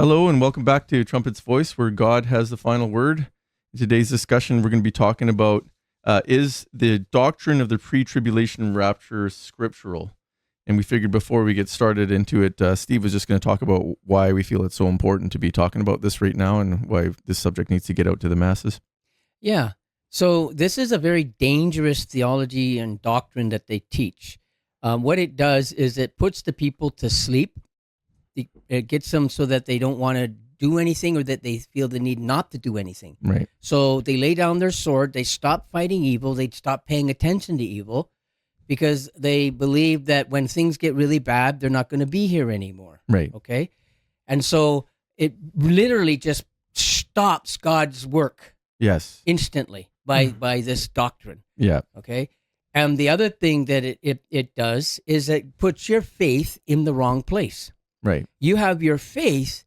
Hello and welcome back to Trumpet's Voice, where God has the final word. In today's discussion, we're going to be talking about is the doctrine of the pre-tribulation rapture scriptural? And we figured before we get started into it, Steve was just going to talk about why we feel it's so important to be talking about this right now and why this subject needs to get out to the masses. Yeah. So this is a very dangerous theology and doctrine that they teach. What it does is it puts the people to sleep. It gets them so that they don't want to do anything or that they feel the need not to do anything. Right. So they lay down their sword. They stop fighting evil. They stop paying attention to evil because they believe that when things get really bad, they're not going to be here anymore. Right. Okay. And so it literally just stops God's work. Yes. Instantly by this doctrine. Yeah. Okay. And the other thing that it does is it puts your faith in the wrong place. Right. You have your faith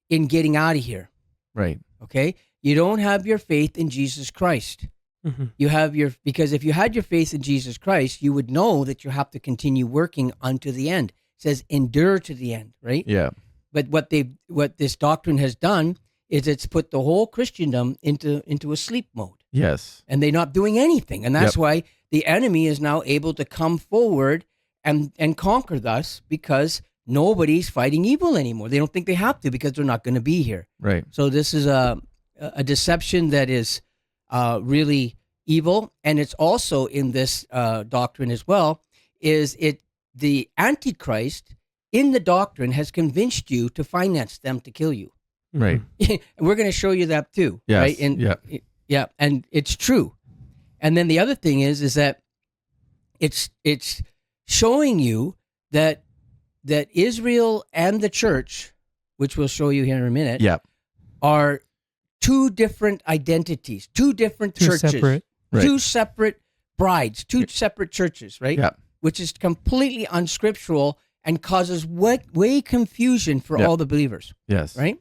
in getting out of here. Right. Okay. You don't have your faith in Jesus Christ. Mm-hmm. You have because if you had your faith in Jesus Christ, you would know that you have to continue working unto the end. It says endure to the end, right? Yeah. But what this doctrine has done is it's put the whole Christendom into a sleep mode. Yes. And they're not doing anything. And that's why the enemy is now able to come forward and conquer us, because nobody's fighting evil anymore. They don't think they have to because they're not going to be here. Right. So this is a deception that is really evil. And it's also in this doctrine as well, the Antichrist in the doctrine has convinced you to finance them to kill you. Right. And we're going to show you that too. Yes. Right? And, yeah, and it's true. And then the other thing is that it's showing you that Israel and the church, which we'll show you here in a minute, are two different identities, two different churches, separate. Right. Two separate brides, two separate churches, right? Yeah. Which is completely unscriptural and causes way confusion for all the believers. Yes. Right?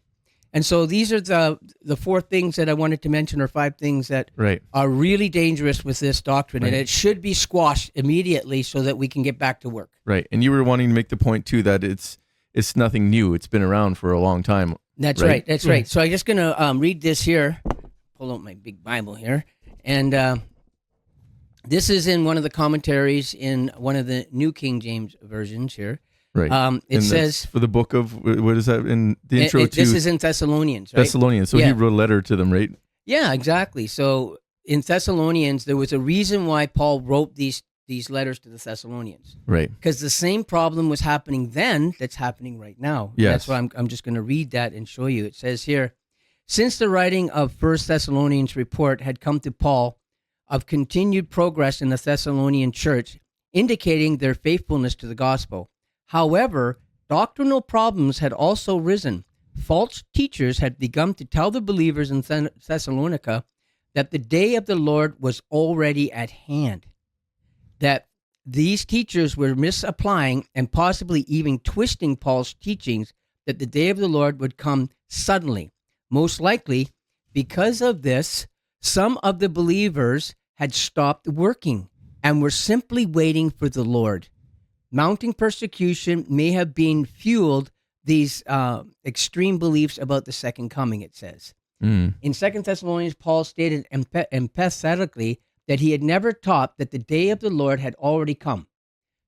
And so these are the four things that I wanted to mention, or five things that are really dangerous with this doctrine, and it should be squashed immediately so that we can get back to work. Right. And you were wanting to make the point too that it's nothing new. It's been around for a long time. That's right. That's right. So I'm just going to read this here. Pull out my big Bible here. And this is in one of the commentaries in one of the New King James versions here. Right. It says for the book of, what is that in the intro to? This is in Thessalonians, right? Thessalonians. So he wrote a letter to them, right? Yeah, exactly. So in Thessalonians, there was a reason why Paul wrote these letters to the Thessalonians. Right. Because the same problem was happening then that's happening right now. Yes. That's why I'm just going to read that and show you. It says here, since the writing of 1 Thessalonians report had come to Paul of continued progress in the Thessalonian church, indicating their faithfulness to the gospel. However, doctrinal problems had also risen. False teachers had begun to tell the believers in Thessalonica that the day of the Lord was already at hand, that these teachers were misapplying and possibly even twisting Paul's teachings that the day of the Lord would come suddenly. Most likely, because of this, some of the believers had stopped working and were simply waiting for the Lord. Mounting persecution may have been fueled these extreme beliefs about the second coming, it says. In 2 Thessalonians, Paul stated emphatically that he had never taught that the day of the Lord had already come.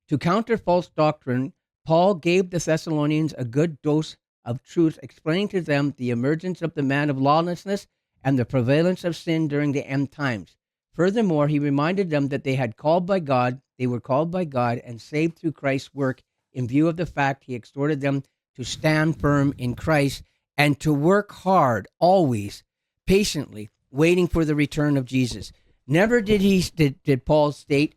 To counter false doctrine, Paul gave the Thessalonians a good dose of truth, explaining to them the emergence of the man of lawlessness and the prevalence of sin during the end times. Furthermore, he reminded them that they were called by God and saved through Christ's work. In view of the fact, he exhorted them to stand firm in Christ and to work hard, always, patiently, waiting for the return of Jesus. Never did Paul state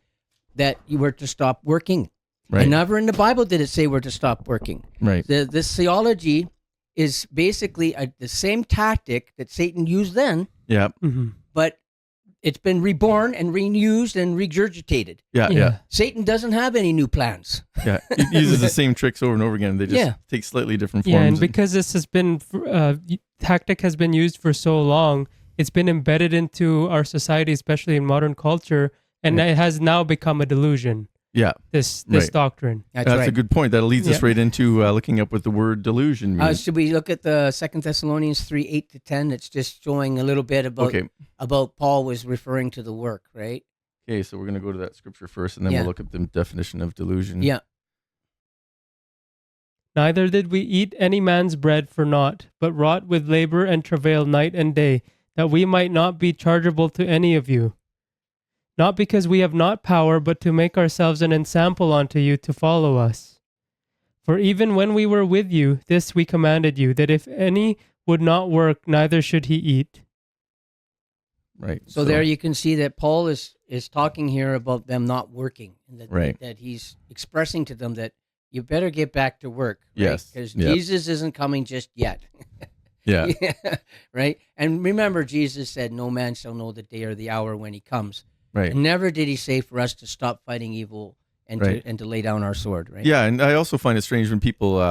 that you were to stop working. Right. And never in the Bible did it say we're to stop working. Right. This theology is basically the same tactic that Satan used then, but it's been reborn and reused and regurgitated. Yeah. Satan doesn't have any new plans. Yeah. He uses the same tricks over and over again. They just take slightly different forms. Yeah, and because this has been, tactic has been used for so long, it's been embedded into our society, especially in modern culture, and it has now become a delusion. Yeah. this Right. doctrine. That's That's right. a good point. That leads us Yeah. right into looking up what the word delusion means. Should we look at the 2 Thessalonians 3:8-10? It's just showing a little bit about Paul was referring to the work, right? Okay, so we're going to go to that scripture first, and then Yeah. we'll look at the definition of delusion. Yeah. Neither did we eat any man's bread for naught, but wrought with labor and travail night and day, that we might not be chargeable to any of you. Not because we have not power, but to make ourselves an ensample unto you to follow us. For even when we were with you, this we commanded you, that if any would not work, neither should he eat. Right. So there you can see that Paul is talking here about them not working, and that, Right. that he's expressing to them that you better get back to work. Right? Yes. Because Yep. Jesus isn't coming just yet. Yeah. Right? And remember, Jesus said, no man shall know the day or the hour when he comes. Right. And never did he say for us to stop fighting evil and Right. to lay down our sword, right? Yeah, and I also find it strange when people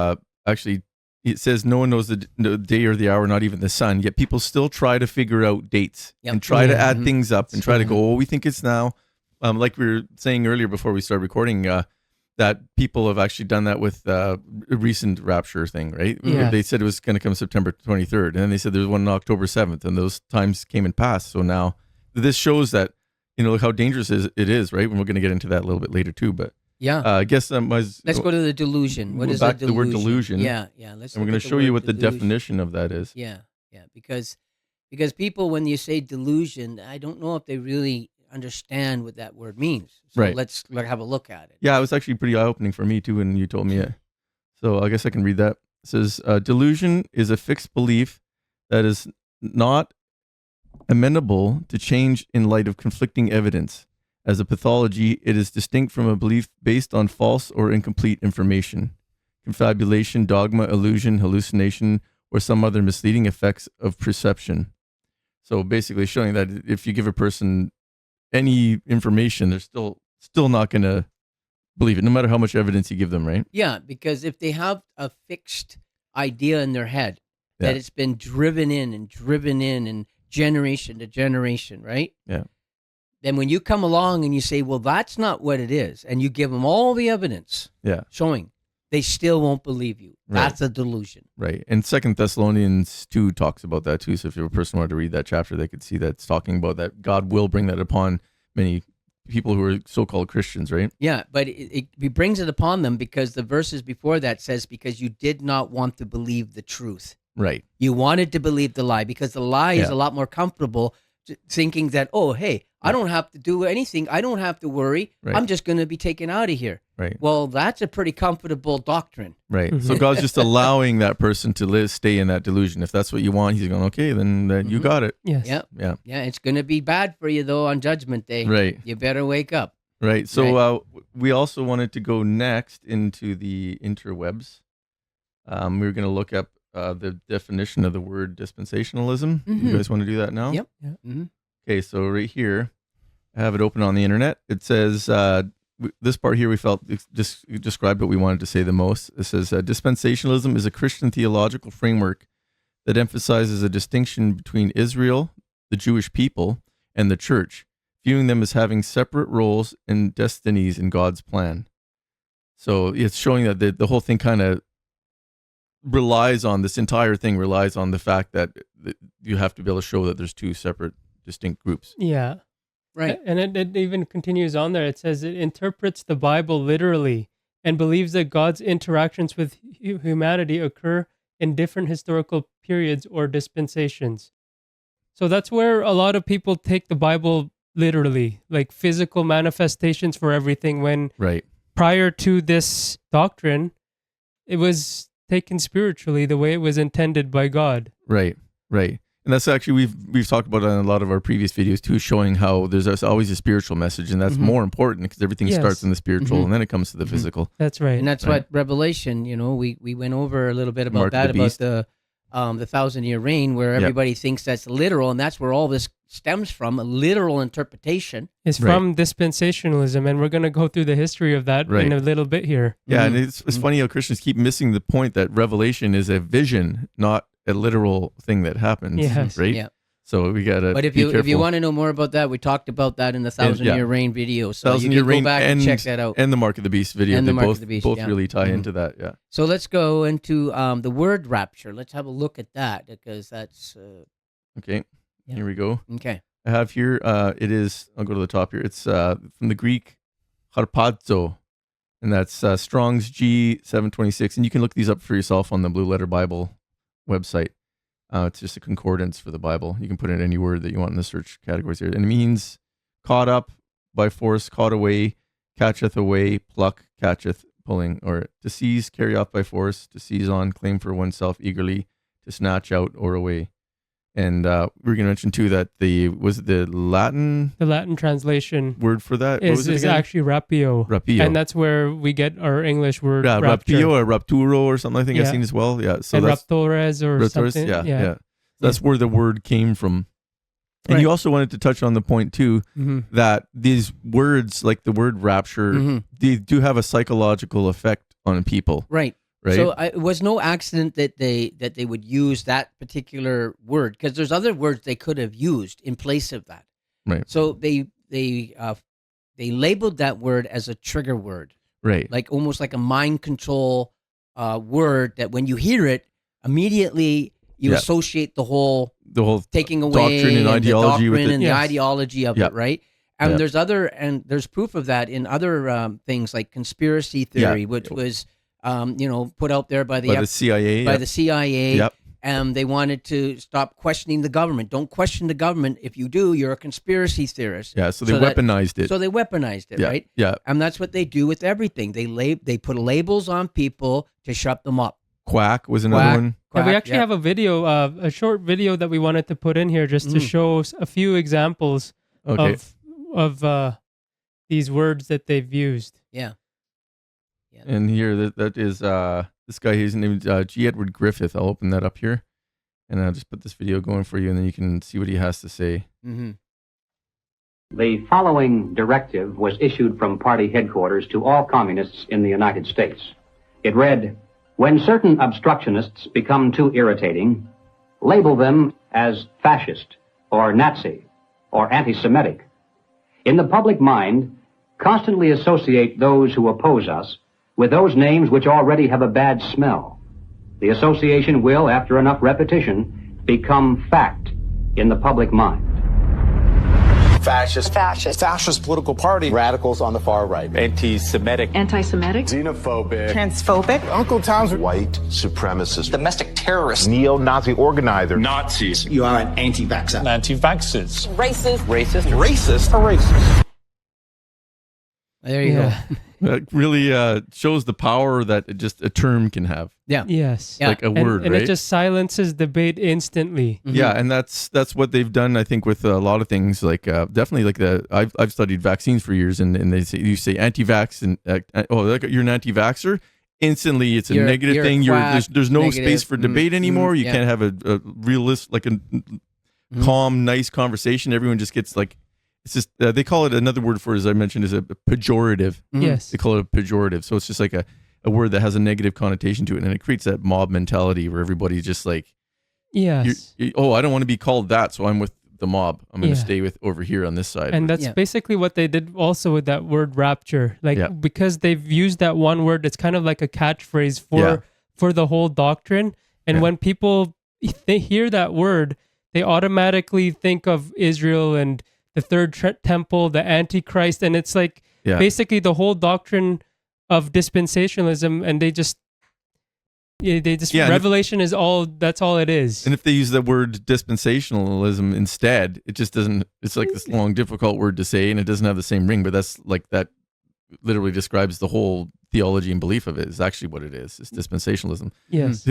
actually, it says no one knows the day or the hour, not even the sun, yet people still try to figure out dates Yep. and try to Yeah. add things up and try to Mhm. go, oh, we think it's now. Like we were saying earlier before we started recording, that people have actually done that with a recent rapture thing, right? Yeah. They said it was going to come September 23rd, and then they said there was one on October 7th, and those times came and passed. So now this shows that, how dangerous it is, right? And we're going to get into that a little bit later too, but Yeah. I guess Let's go to the delusion. What go is back a to the word delusion? delusion. Yeah. Let's. and we're look going at to show you word what the delusion. definition of that is. Yeah. Because people, when you say delusion, I don't know if they really understand what that word means. So Right. let's have a look at it. Yeah, it was actually pretty eye-opening for me too when you told me it. So I guess I can read that. It says, delusion is a fixed belief that is not amenable to change in light of conflicting evidence. As a pathology, it is distinct from a belief based on false or incomplete information, confabulation, dogma, illusion, hallucination, or some other misleading effects of perception. So basically showing that if you give a person any information, they're still not going to believe it, no matter how much evidence you give them, right? Yeah, because if they have a fixed idea in their head that Yeah. it's been driven in and generation to generation, right? Yeah. Then when you come along and you say, well, that's not what it is, and you give them all the evidence Yeah. showing, they still won't believe you. Right. That's a delusion. Right. And 2 Thessalonians 2 talks about that too. So if a person wanted to read that chapter, they could see that it's talking about that God will bring that upon many people who are so-called Christians, right? Yeah, but it brings it upon them because the verses before that says, because you did not want to believe the truth. Right. You wanted to believe the lie because the lie is Yeah. a lot more comfortable thinking that, oh, hey, I don't have to do anything. I don't have to worry. Right. I'm just going to be taken out of here. Right. Well, that's a pretty comfortable doctrine. Right. Mhm. So God's just allowing that person to stay in that delusion. If that's what you want, he's going, okay, then you Mhm. got it. Yes. Yeah. Yeah. Yeah, it's going to be bad for you, though, on Judgment Day. Right. You better wake up. Right. So we also wanted to go next into the interwebs. We were going to look up the definition of the word dispensationalism. Mhm. You guys want to do that now? Yep. Yeah. hmm Okay, so right here, I have it open on the internet. It says, this part here we felt just described what we wanted to say the most. It says, dispensationalism is a Christian theological framework that emphasizes a distinction between Israel, the Jewish people, and the church, viewing them as having separate roles and destinies in God's plan. So it's showing that the whole thing kind of relies on, this entire thing relies on the fact that you have to be able to show that there's two separate distinct groups. Yeah. Right. And it even continues on there. It says it interprets the Bible literally and believes that God's interactions with humanity occur in different historical periods or dispensations. So that's where a lot of people take the Bible literally, like physical manifestations for everything, when Right. prior to this doctrine, it was taken spiritually the way it was intended by God. Right, right. And that's actually, we've talked about it in a lot of our previous videos too, showing how there's always a spiritual message, and that's Mhm. more important because everything Yes. starts in the spiritual Mhm. and then it comes to the Mhm. physical. That's right. And that's Right. what Revelation, we went over a little bit about Mark that, the about beast. the 1,000-year reign, where Yep. everybody thinks that's literal, and that's where all this stems from, a literal interpretation. It's Right. from dispensationalism, and we're going to go through the history of that Right. in a little bit here. Yeah, Mhm. and it's Mhm. funny how Christians keep missing the point that Revelation is a vision, not a literal thing that happens, Yes. right? Yeah. So we gotta. But if be you careful. want to know more about that, we talked about that in the 1,000-year reign video. So you 1,000-year can reign go back and check that out. and the Mark of the Beast video. And they the Mark both of the Beast, both yeah. really tie into that. Yeah. So let's go into the word rapture. Let's have a look at that because that's Okay. Yeah. Here we go. okay. I have here. It is. I'll go to the top here. It's from the Greek harpazo, and that's Strong's G726. And you can look these up for yourself on the Blue Letter Bible website. It's just a concordance for the Bible. You can put in any word that you want in the search categories here. And it means caught up by force, caught away, catcheth away, pluck, catcheth, pulling, or to seize, carry off by force, to seize on, claim for oneself eagerly, to snatch out or away. And we're going to mention too that the Latin translation word for that is actually rapio. Rapio. And that's where we get our English word rapio rapture. or rapturo or something I think I've Yeah. seen as well. Yeah. So And that's raptores or raptores, something. yeah. That's where the word came from. And Right. you also wanted to touch on the point too that these words, like the word rapture, they do have a psychological effect on people. Right. Right. So it was no accident that they would use that particular word because there's other words they could have used in place of that. Right. So they labeled that word as a trigger word, Right. like almost like a mind control word that when you hear it, immediately you associate the whole taking away doctrine and ideology the with doctrine it. and the ideology of it, right? And Yeah. there's proof of that in other things like conspiracy theory, which was put out there by the CIA. by the CIA. Yep. And they wanted to stop questioning the government. Don't question the government. If you do, you're a conspiracy theorist. Yeah. So they weaponized it. So they weaponized it, Yeah. right? Yeah. And that's what they do with everything. They put labels on people to shut them up. Quack was another one. Yeah, we actually have a video, a short video that we wanted to put in here just to show a few examples of these words that they've used. Yeah. And here, that is this guy. His name is G. Edward Griffith. I'll open that up here, and I'll just put this video going for you, and then you can see what he has to say. Mm-hmm. The following directive was issued from party headquarters to all communists in the United States. It read, "When certain obstructionists become too irritating, label them as fascist or Nazi or anti-Semitic. In the public mind, constantly associate those who oppose us with those names which already have a bad smell. The association will, after enough repetition, become fact in the public mind." Fascist. Fascist political party. Radicals on the far right. Anti-Semitic. Xenophobic. Transphobic. Uncle Tom's white supremacist. domestic terrorist. Neo-Nazi organizer. Nazis. You are an anti-vaxxer. Anti-vaxxers. Racist. Racist. A racist. There you go. That really shows the power that just a term can have. Yeah. Yes. Yeah. Like a word, and right? it just silences debate instantly. Yeah, and that's what they've done. I think with a lot of things, like definitely like I've studied vaccines for years, and they say you say anti-vax and like you're an anti-vaxxer. Instantly, it's a negative you're thing. a quack, There's no negative. space for debate anymore. You yeah. can't have a realist, like a calm, nice conversation. Everyone just gets like, it's just they call it, another word for it, as I mentioned, is a pejorative. Yes. They call it a pejorative. So it's just like a word that has a negative connotation to it, and it creates that mob mentality where everybody's just like, Yes. I don't want to be called that, so I'm with the mob. I'm going to Yeah. stay with over here on this side. And that's Yeah. basically what they did also with that word rapture. Like because they've used that one word, it's kind of like a catchphrase for the whole doctrine. And when people they hear that word, they automatically think of Israel and the third temple, the Antichrist, and it's like basically the whole doctrine of dispensationalism, and they just Revelation is all, that's all it is. And if they use the word dispensationalism instead, it just doesn't, it's like this long, difficult word to say, and it doesn't have the same ring, but that's like, that literally describes the whole theology and belief of it, is actually what it is. It's dispensationalism. Yes.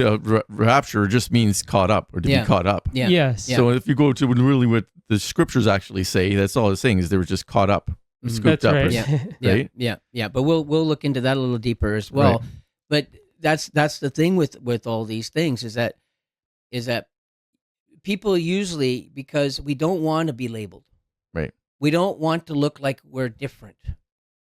Rapture just means caught up, or to be caught up. Yeah. Yes. So if you go to really what the scriptures actually say, that's all it's saying, is they were just caught up, scooped That's up. right. Right? Yeah. But we'll look into that a little deeper as well. Right. But that's the thing with all these things is that people usually, because we don't want to be labeled. Right. We don't want to look like we're different.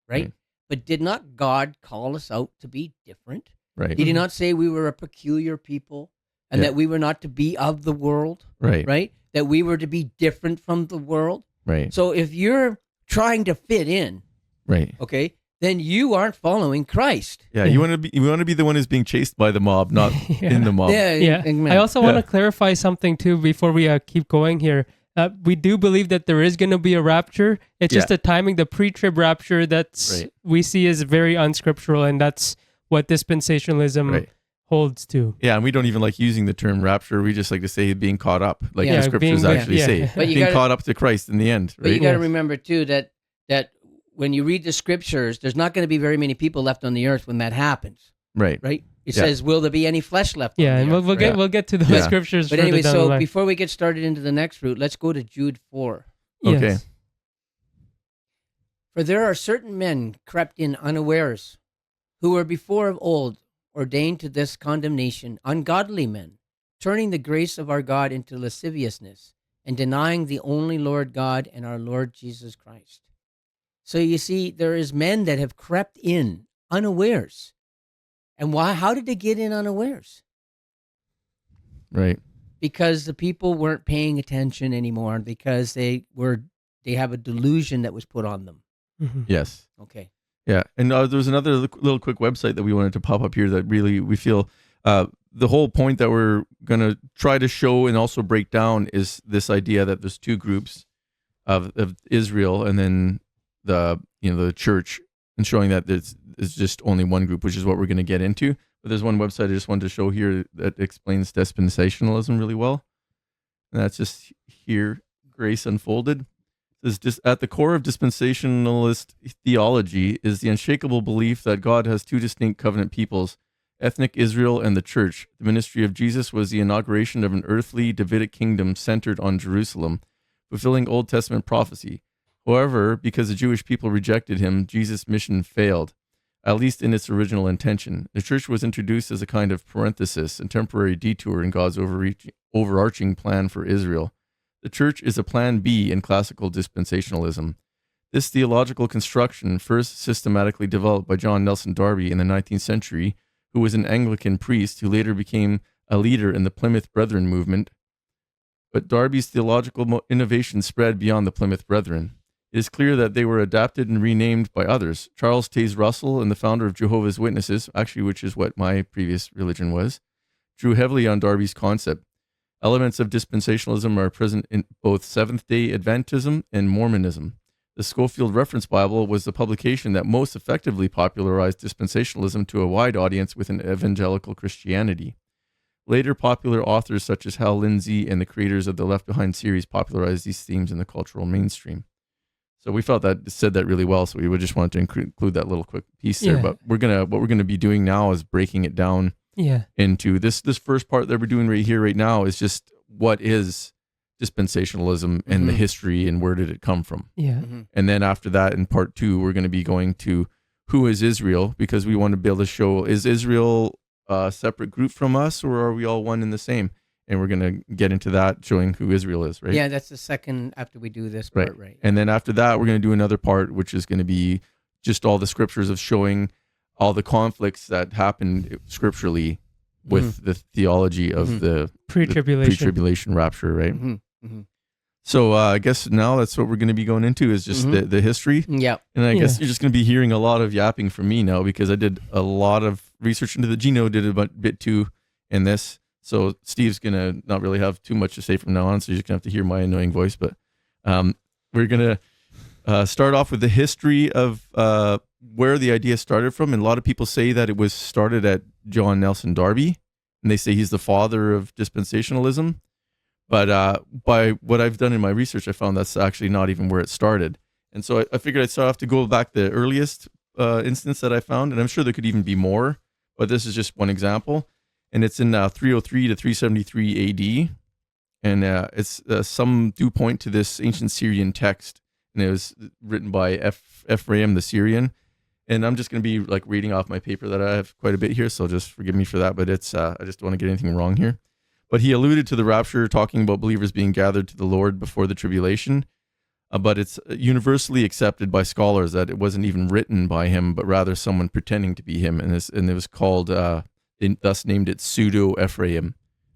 Right? But did not God call us out to be different? Right. Did he not say we were a peculiar people and that we were not to be of the world? Right. Right? that we were to be different from the world. Right. So if you're trying to fit in, Right. okay, then you aren't following Christ. Yeah. You want to be the one who's being chased by the mob, not Yeah. in the mob. Yeah. amen. I also want to clarify something too before we keep going here. We do believe that there is going to be a rapture. It's just the timing, the pre-trib rapture we see is very unscriptural, and that's what dispensationalism holds to. Yeah, and we don't even like using the term rapture. We just like to say being caught up, like Yeah, the scriptures actually say. But you being gotta- caught up to Christ in the end, But you right? got to remember too that when you read the scriptures, there's not going to be very many people left on the earth when that happens, Right. right? It says, "Will there be any flesh left?" Yeah, on and the earth, we'll get to those scriptures. But further anyway, down the so line. before we get started into the next route, let's go to Jude 4. Yes. Okay. For there are certain men crept in unawares, who were before of old ordained to this condemnation, ungodly men, turning the grace of our God into lasciviousness, and denying the only Lord God and our Lord Jesus Christ. So you see, there is men that have crept in unawares. And why? How did they get in unawares? Right. Because the people weren't paying attention anymore, because they have a delusion that was put on them. Mhm. Yes. Okay. Yeah. And there's another little quick website that we wanted to pop up here that really we feel the whole point that we're going to try to show and also break down is this idea that there's two groups of Israel and then the church, and showing that it's just only one group, which is what we're going to get into. But there's one website I just wanted to show here that explains dispensationalism really well. And that's just here, Grace Unfolded. It says, just at the core of dispensationalist theology is the unshakable belief that God has two distinct covenant peoples, ethnic Israel and the church. The ministry of Jesus was the inauguration of an earthly Davidic kingdom centered on Jerusalem, fulfilling Old Testament prophecy. However, because the Jewish people rejected him, Jesus' mission failed, at least in its original intention. The church was introduced as a kind of parenthesis and temporary detour in God's overarching plan for Israel. The church is a plan B in classical dispensationalism. This theological construction, first systematically developed by John Nelson Darby in the 19th century, who was an Anglican priest who later became a leader in the Plymouth Brethren movement. But Darby's theological innovation spread beyond the Plymouth Brethren. It is clear that they were adapted and renamed by others. Charles Taze Russell, and the founder of Jehovah's Witnesses, actually which is what my previous religion was, drew heavily on Darby's concept. Elements of dispensationalism are present in both Seventh-day Adventism and Mormonism. The Schofield Reference Bible was the publication that most effectively popularized dispensationalism to a wide audience within evangelical Christianity. Later popular authors such as Hal Lindsey and the creators of the Left Behind series popularized these themes in the cultural mainstream. So we felt that said that really well, so we would just want to include that little quick piece there. But what we're gonna be doing now is breaking it down into this first part that we're doing right now is just what is dispensationalism and the history and where did it come from. And then after that, in part 2, we're going to be going to who is Israel, because we want to be able to show, is Israel a separate group from us, or are we all one and the same? And we're going to get into that, showing who Israel is, right? Yeah, that's the second after we do this part, right? And then after that, we're going to do another part, which is going to be just all the scriptures of showing all the conflicts that happened scripturally with the theology of the pre-tribulation rapture, right? So I guess now that's what we're going to be going into is just the history. Yeah. And I guess you're just going to be hearing a lot of yapping from me now, because I did a lot of research into the Gino did a bit too in this. So Steve's going to not really have too much to say from now on, so you're just going to have to hear my annoying voice. But we're going to start off with the history of where the idea started from. And a lot of people say that it was started at John Nelson Darby, and they say he's the father of dispensationalism. But by what I've done in my research, I found that's actually not even where it started. And so I figured I'd start off to go back the earliest instance that I found, and I'm sure there could even be more, but this is just one example. And it's in 303 to 373 AD. And it's some do point to this ancient Syrian text, and it was written by Ephraim the Syrian. And I'm just going to be like reading off my paper that I have quite a bit here, so just forgive me for that. But it's I just don't want to get anything wrong here. But he alluded to the rapture, talking about believers being gathered to the Lord before the tribulation. But it's universally accepted by scholars that it wasn't even written by him, but rather someone pretending to be him. And it was called, thus named it pseudo-Ephraim.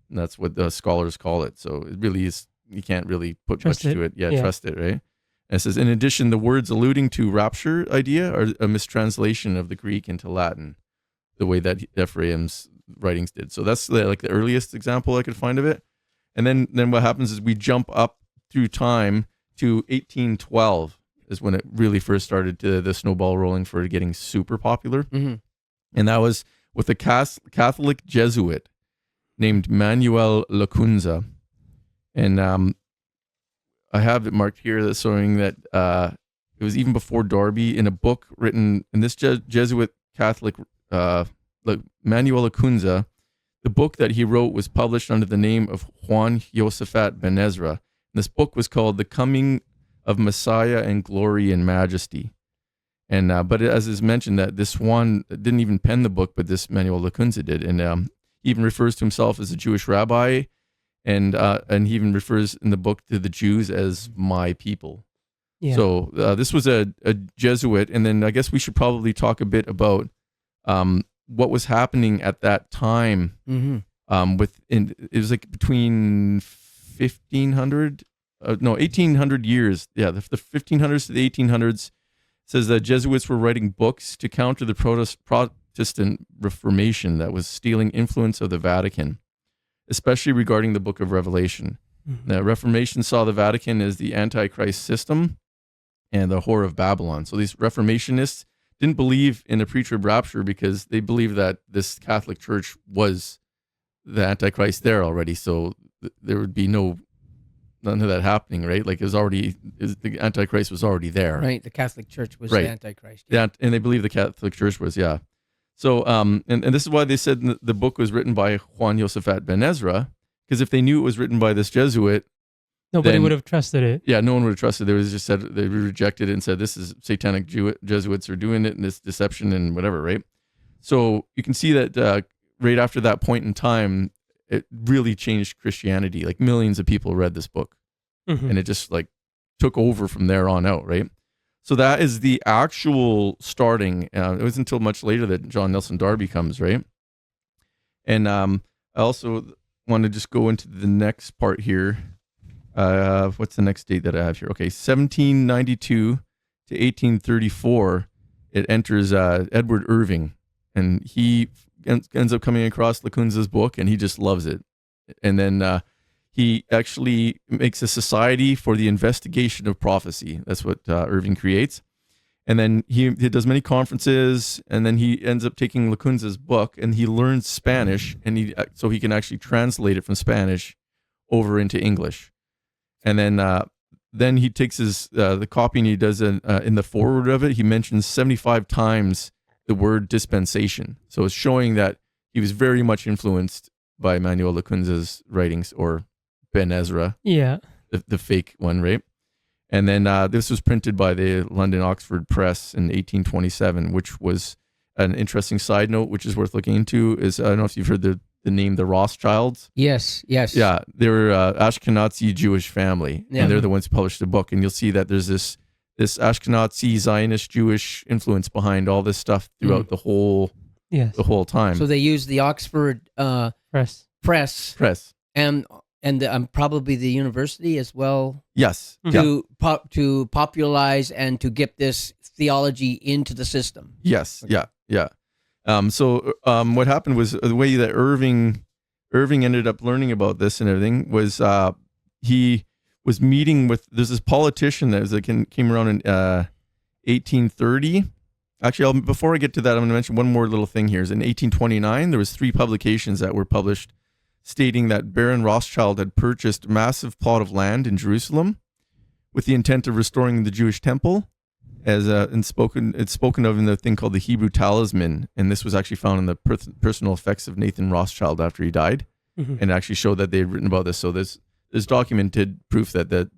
And that's what the scholars call it. So it really is you can't really put Trust much it. to it. Yeah, Yeah. trust it, right? And it says, in addition, the words alluding to rapture idea are a mistranslation of the Greek into Latin, the way that Ephraim's writings did. So that's like the earliest example I could find of it. And then what happens is we jump up through time to 1812 is when it really first started to the snowball rolling for getting super popular. Mm-hmm. And that was with a Catholic Jesuit named Manuel Lacunza. And I have it marked here that's showing that it was even before Darby in a book written, and this Jesuit Catholic Manuel Lacunza, the book that he wrote was published under the name of Juan Josaphat Ben Ezra. And this book was called The Coming of Messiah and Glory and Majesty. And but as is mentioned, that this Juan didn't even pen the book, but this Manuel Lacunza did. And he even refers to himself as a Jewish rabbi, and he even refers in the book to the Jews as my people. Yeah. So this was a Jesuit. And then I guess we should probably talk a bit about what was happening at that time. Mm-hmm. It was like between 1800 years. Yeah, the 1500s to the 1800s. Says that Jesuits were writing books to counter the Protestant Reformation that was stealing influence of the Vatican, especially regarding the book of Revelation. Mm-hmm. The Reformation saw the Vatican as the Antichrist system and the whore of Babylon. So these Reformationists didn't believe in a pre-trib rapture because they believed that this Catholic Church was the Antichrist there already. So there would be none of that happening, right? Like the Antichrist was already there. Right. The Catholic Church was Right. the Antichrist. Yeah, and they believe the Catholic Church was, yeah. So, and this is why they said the book was written by Juan Josaphat Ben Ezra, because if they knew it was written by this Jesuit, Nobody then- would have trusted it. yeah, no one would have trusted. They just said they rejected it and said this is satanic Jesuits are doing it and this deception and whatever, right? So you can see that right after that point in time, it really changed Christianity. Like millions of people read this book, Mhm. and it just like took over from there on out, right? So that is the actual starting. It wasn't until much later that John Nelson Darby comes, right? And I also want to just go into the next part here. What's the next date that I have here? Okay, 1792 to 1834. It enters Edward Irving, and he ends up coming across Lacunza's book, and he just loves it. And then he actually makes a society for the investigation of prophecy. That's what Irving creates. And then he does many conferences, and then he ends up taking Lacunza's book, and he learns Spanish, and so he can actually translate it from Spanish over into English. And then he takes the copy, and he does in the foreword of it, he mentions 75 times the word dispensation. So it's showing that he was very much influenced by Manuel Lacunza's writings, or Ben Ezra, Yeah. the fake one, right? And then this was printed by the London Oxford Press in 1827, which was an interesting side note, which is worth looking into. Is I don't know if you've heard the name the Rothschilds. Yes. Yes. Yeah, they were Ashkenazi Jewish family, Yeah. and they're the ones who published the book. And you'll see that there's this Ashkenazi Zionist Jewish influence behind all this stuff throughout the whole Yes. time. So they used the Oxford Press. Press and probably the university as well Yes. Mhm. Yeah. to popularize and to get this theology into the system. Yes. Okay. Yeah. So what happened was the way that Irving ended up learning about this and everything was he was meeting with there's this politician that came around in 1830. Actually, before I get to that, I'm going to mention one more little thing here. Is in 1829 there was 3 publications that were published stating that Baron Rothschild had purchased a massive plot of land in Jerusalem with the intent of restoring the Jewish temple, as it's spoken of in the thing called the Hebrew Talisman, and this was actually found in the personal effects of Nathan Rothschild after he died, Mhm. and actually showed that they had written about this. So there's documented proof that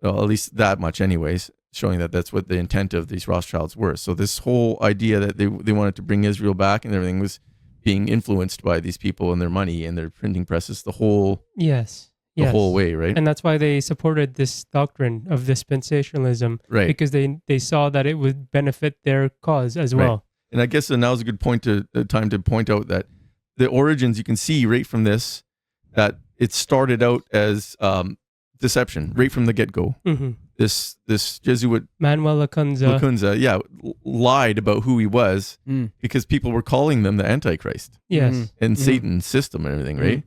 well, at least that much, anyways, showing that that's what the intent of these Rothschilds were. So this whole idea that they wanted to bring Israel back and everything was being influenced by these people and their money and their printing presses the whole Yes. the whole way, right? And that's why they supported this doctrine of dispensationalism, Right. because they saw that it would benefit their cause as Right. well. And I guess now's a good time to point out that the origins, you can see right from this that it started out as deception right from the get-go. Mm-hmm. This Jesuit Manuel Lacunza. Lacunza, lied about who he was because people were calling them the Antichrist Yes. and Satan's system and everything, right?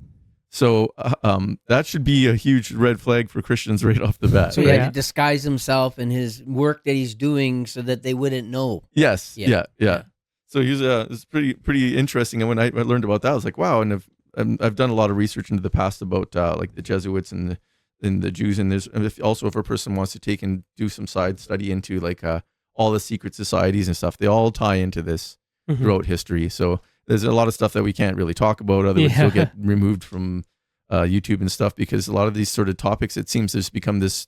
So that should be a huge red flag for Christians right off the bat. So he right? had to disguise himself and his work that he's doing so that they wouldn't know. Yes, Yeah. yeah. So it's pretty interesting. And when I learned about that, I was like, wow. And I've done a lot of research into the past about like the Jesuits and the Jews. And there's also, if a person wants to take and do some side study into like all the secret societies and stuff, they all tie into this throughout history. So there's a lot of stuff that we can't really talk about, otherwise you'll get removed from YouTube and stuff, because a lot of these sort of topics, it seems to just become this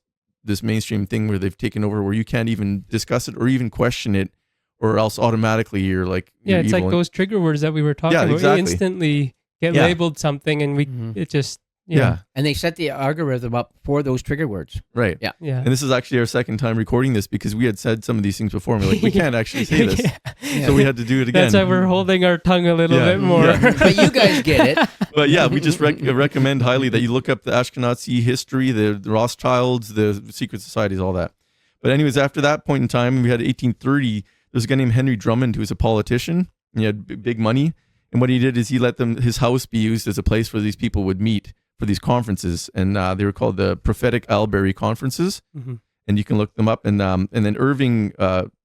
mainstream thing where they've taken over, where you can't even discuss it or even question it, or else automatically you're like, you're it's evil. like those trigger words that we were talking about. exactly. You instantly get labeled something, and it just And they set the algorithm up for those trigger words. Right. Yeah. Yeah. And this is actually our second time recording this, because we had said some of these things before, and we're like, we can't actually say this. So we had to do it again. That's why we're holding our tongue a little bit more. Yeah. But you guys get it. But yeah, we just recommend highly that you look up the Ashkenazi history, the Rothschilds, the secret societies, all that. But anyways, after that point in time, we had 1830, there's a guy named Henry Drummond who was a politician, and he had big money. And what he did is he let his house be used as a place where these people would meet for these conferences, and they were called the Prophetic Albury Conferences, and you can look them up. And then Irving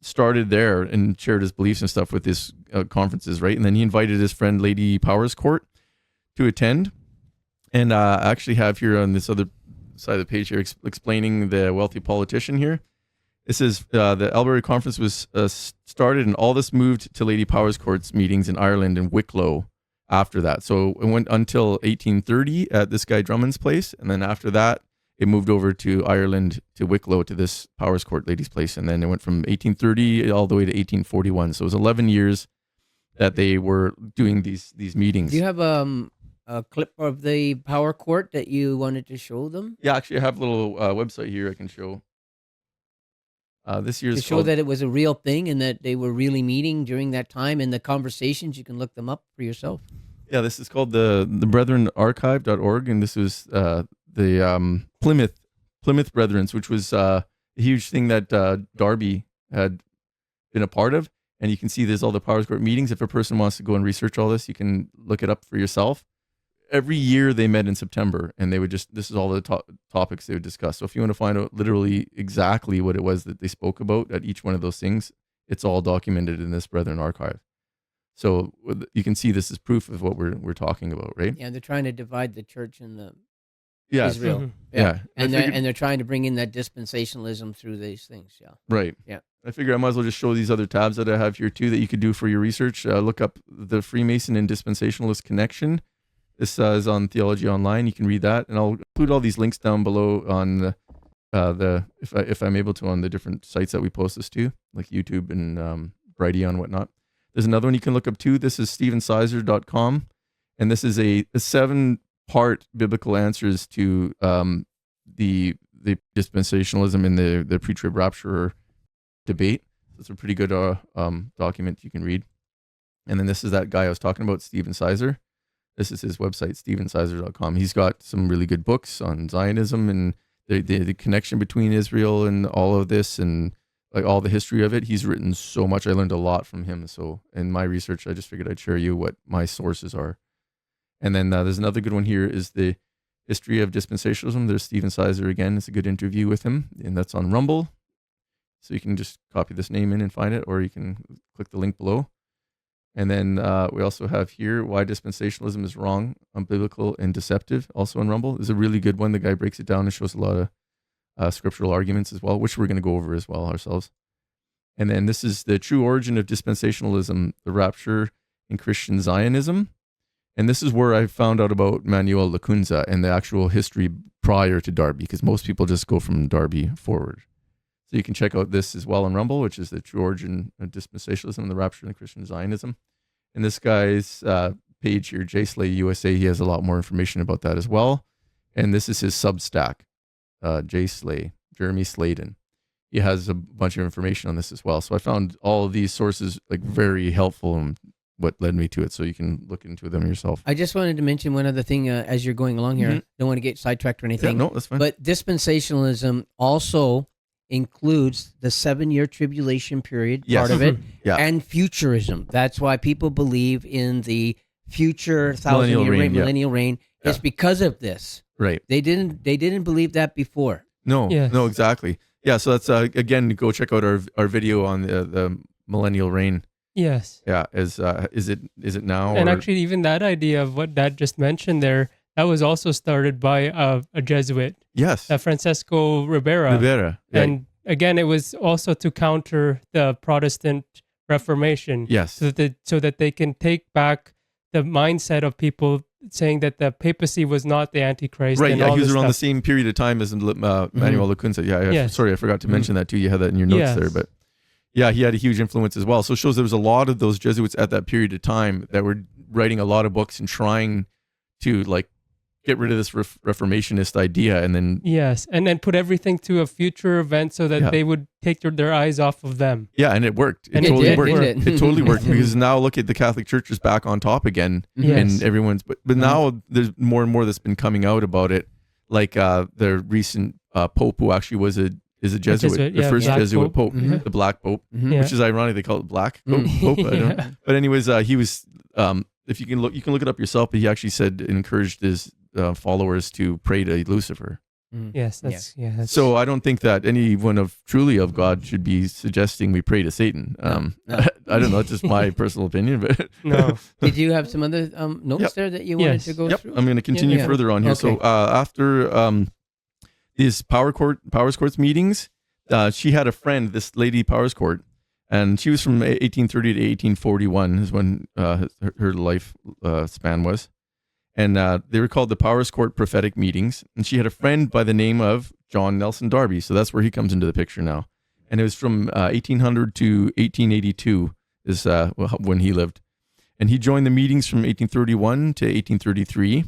started there and shared his beliefs and stuff with his conferences, right? And then he invited his friend Lady Powerscourt to attend. And I actually have here on this other side of the page here explaining the wealthy politician here. It says the Albury Conference was started, and all this moved to Lady Powerscourt's meetings in Ireland and Wicklow after that. So it went until 1830 at this guy Drummond's place, and then after that it moved over to Ireland, to Wicklow, to this Powerscourt lady's place, and then it went from 1830 all the way to 1841. So it was 11 years that they were doing these meetings. Do you have a clip of the power court that you wanted to show them? Yeah, actually I have a little website here I can show. This year's To show that it was a real thing and that they were really meeting during that time, and the conversations, you can look them up for yourself. Yeah, this is called the brethrenarchive.org, and this was the Plymouth Brethrens, which was a huge thing that Darby had been a part of. And you can see there's all the Powerscourt meetings. If a person wants to go and research all this, you can look it up for yourself. Every year they met in September, and they would this is all the topics they would discuss. So if you want to find out literally exactly what it was that they spoke about at each one of those things, it's all documented in this Brethren Archive. So you can see this is proof of what we're talking about, right? Yeah, they're trying to divide the church and the Yes. Israel. Yeah. And they're trying to bring in that dispensationalism through these things. Yeah. Right. Yeah. I figure I might as well just show these other tabs that I have here too that you could do for your research. Look up the Freemason and Dispensationalist Connection. This is on Theology Online. You can read that, and I'll include all these links down below on if I'm able to, on the different sites that we post this to, like YouTube and Brighteon and whatnot. There's another one you can look up too. This is StephenSizer.com, and this is a 7-part biblical answers to the dispensationalism and the pre-trib rapture debate. It's a pretty good document you can read. And then this is that guy I was talking about, Stephen Sizer. This is his website, StephenSizer.com. He's got some really good books on Zionism and the connection between Israel and all of this, and like all the history of it. He's written so much. I learned a lot from him. So in my research, I just figured I'd share you what my sources are. And then there's another good one here, is the history of dispensationalism. There's Stephen Sizer again. It's a good interview with him, and that's on Rumble. So you can just copy this name in and find it, or you can click the link below. And then we also have here Why Dispensationalism is Wrong, Unbiblical and Deceptive, also on Rumble. This is a really good one. The guy breaks it down and shows a lot of scriptural arguments as well, which we're going to go over as well ourselves. And then this is The True Origin of Dispensationalism, the Rapture in Christian Zionism. And this is where I found out about Manuel Lacunza and the actual history prior to Darby, because most people just go from Darby forward. So you can check out this as well on Rumble, which is The True Origin of Dispensationalism and the Rapture in Christian Zionism. And this guy's page here, J. Slay USA, he has a lot more information about that as well. And this is his Substack, J. Slay, Jeremy Sladen. He has a bunch of information on this as well. So I found all of these sources like very helpful and what led me to it. So you can look into them yourself. I just wanted to mention one other thing as you're going along here. Don't want to get sidetracked or anything. Yeah, no, that's fine. But dispensationalism also includes the 7-year tribulation period, Yes. part of it, Yeah. and futurism. That's why people believe in the future Millennial 1,000-year reign, yeah. millennial reign. It's because of this. Right. They didn't believe that before. No, Yes. no, exactly. Yeah. So that's, again, go check out our video on the millennial reign. Yes. Yeah. Is it now? And or- actually, even that idea of what Dad just mentioned there, that was also started by a Jesuit, yes. Francesco Ribera. Rivera. Yeah. And again, it was also to counter the Protestant Reformation. Yes. So that they can take back the mindset of people saying that the papacy was not the Antichrist. Right, and yeah, all he was this around the stuff. same period of time as Manuel Lacunza. Yeah, Yes. sorry, I forgot to mention that too. You had that in your notes Yes. there, but yeah, he had a huge influence as well. So it shows there was a lot of those Jesuits at that period of time that were writing a lot of books and trying to like get rid of this Reformationist idea, and then Yes, and then put everything to a future event so that Yeah. they would take their eyes off of them. yeah, and it worked. It And it totally did, worked. didn't it? It totally worked because now look at the Catholic Church is back on top again, Yes. and everyone's. But now there's more and more that's been coming out about it, like the recent Pope who actually is a Jesuit, Jesuit, the yeah, first Black Jesuit Pope. Pope, the Black Pope, Yeah. which is ironic. They call it Black Pope. I don't know. Yeah. But anyways, he was. If you can look it up yourself. But he actually said encouraged his followers to pray to Lucifer. Yes, that's So I don't think that anyone truly of God should be suggesting we pray to Satan. No. I don't know. It's just my personal opinion, but no. Did you have some other notes Yep. there that you wanted Yes. to go yep. through? I'm going to continue Yeah. further on here. So Okay. after these powers courts meetings, she had a friend, this lady Powers Court, and she was from 1830 to 1841 is when her life span was. And they were called the Powers Court Prophetic Meetings. And she had a friend by the name of John Nelson Darby. So that's where he comes into the picture now. And it was from 1800 to 1882 is when he lived. And he joined the meetings from 1831 to 1833.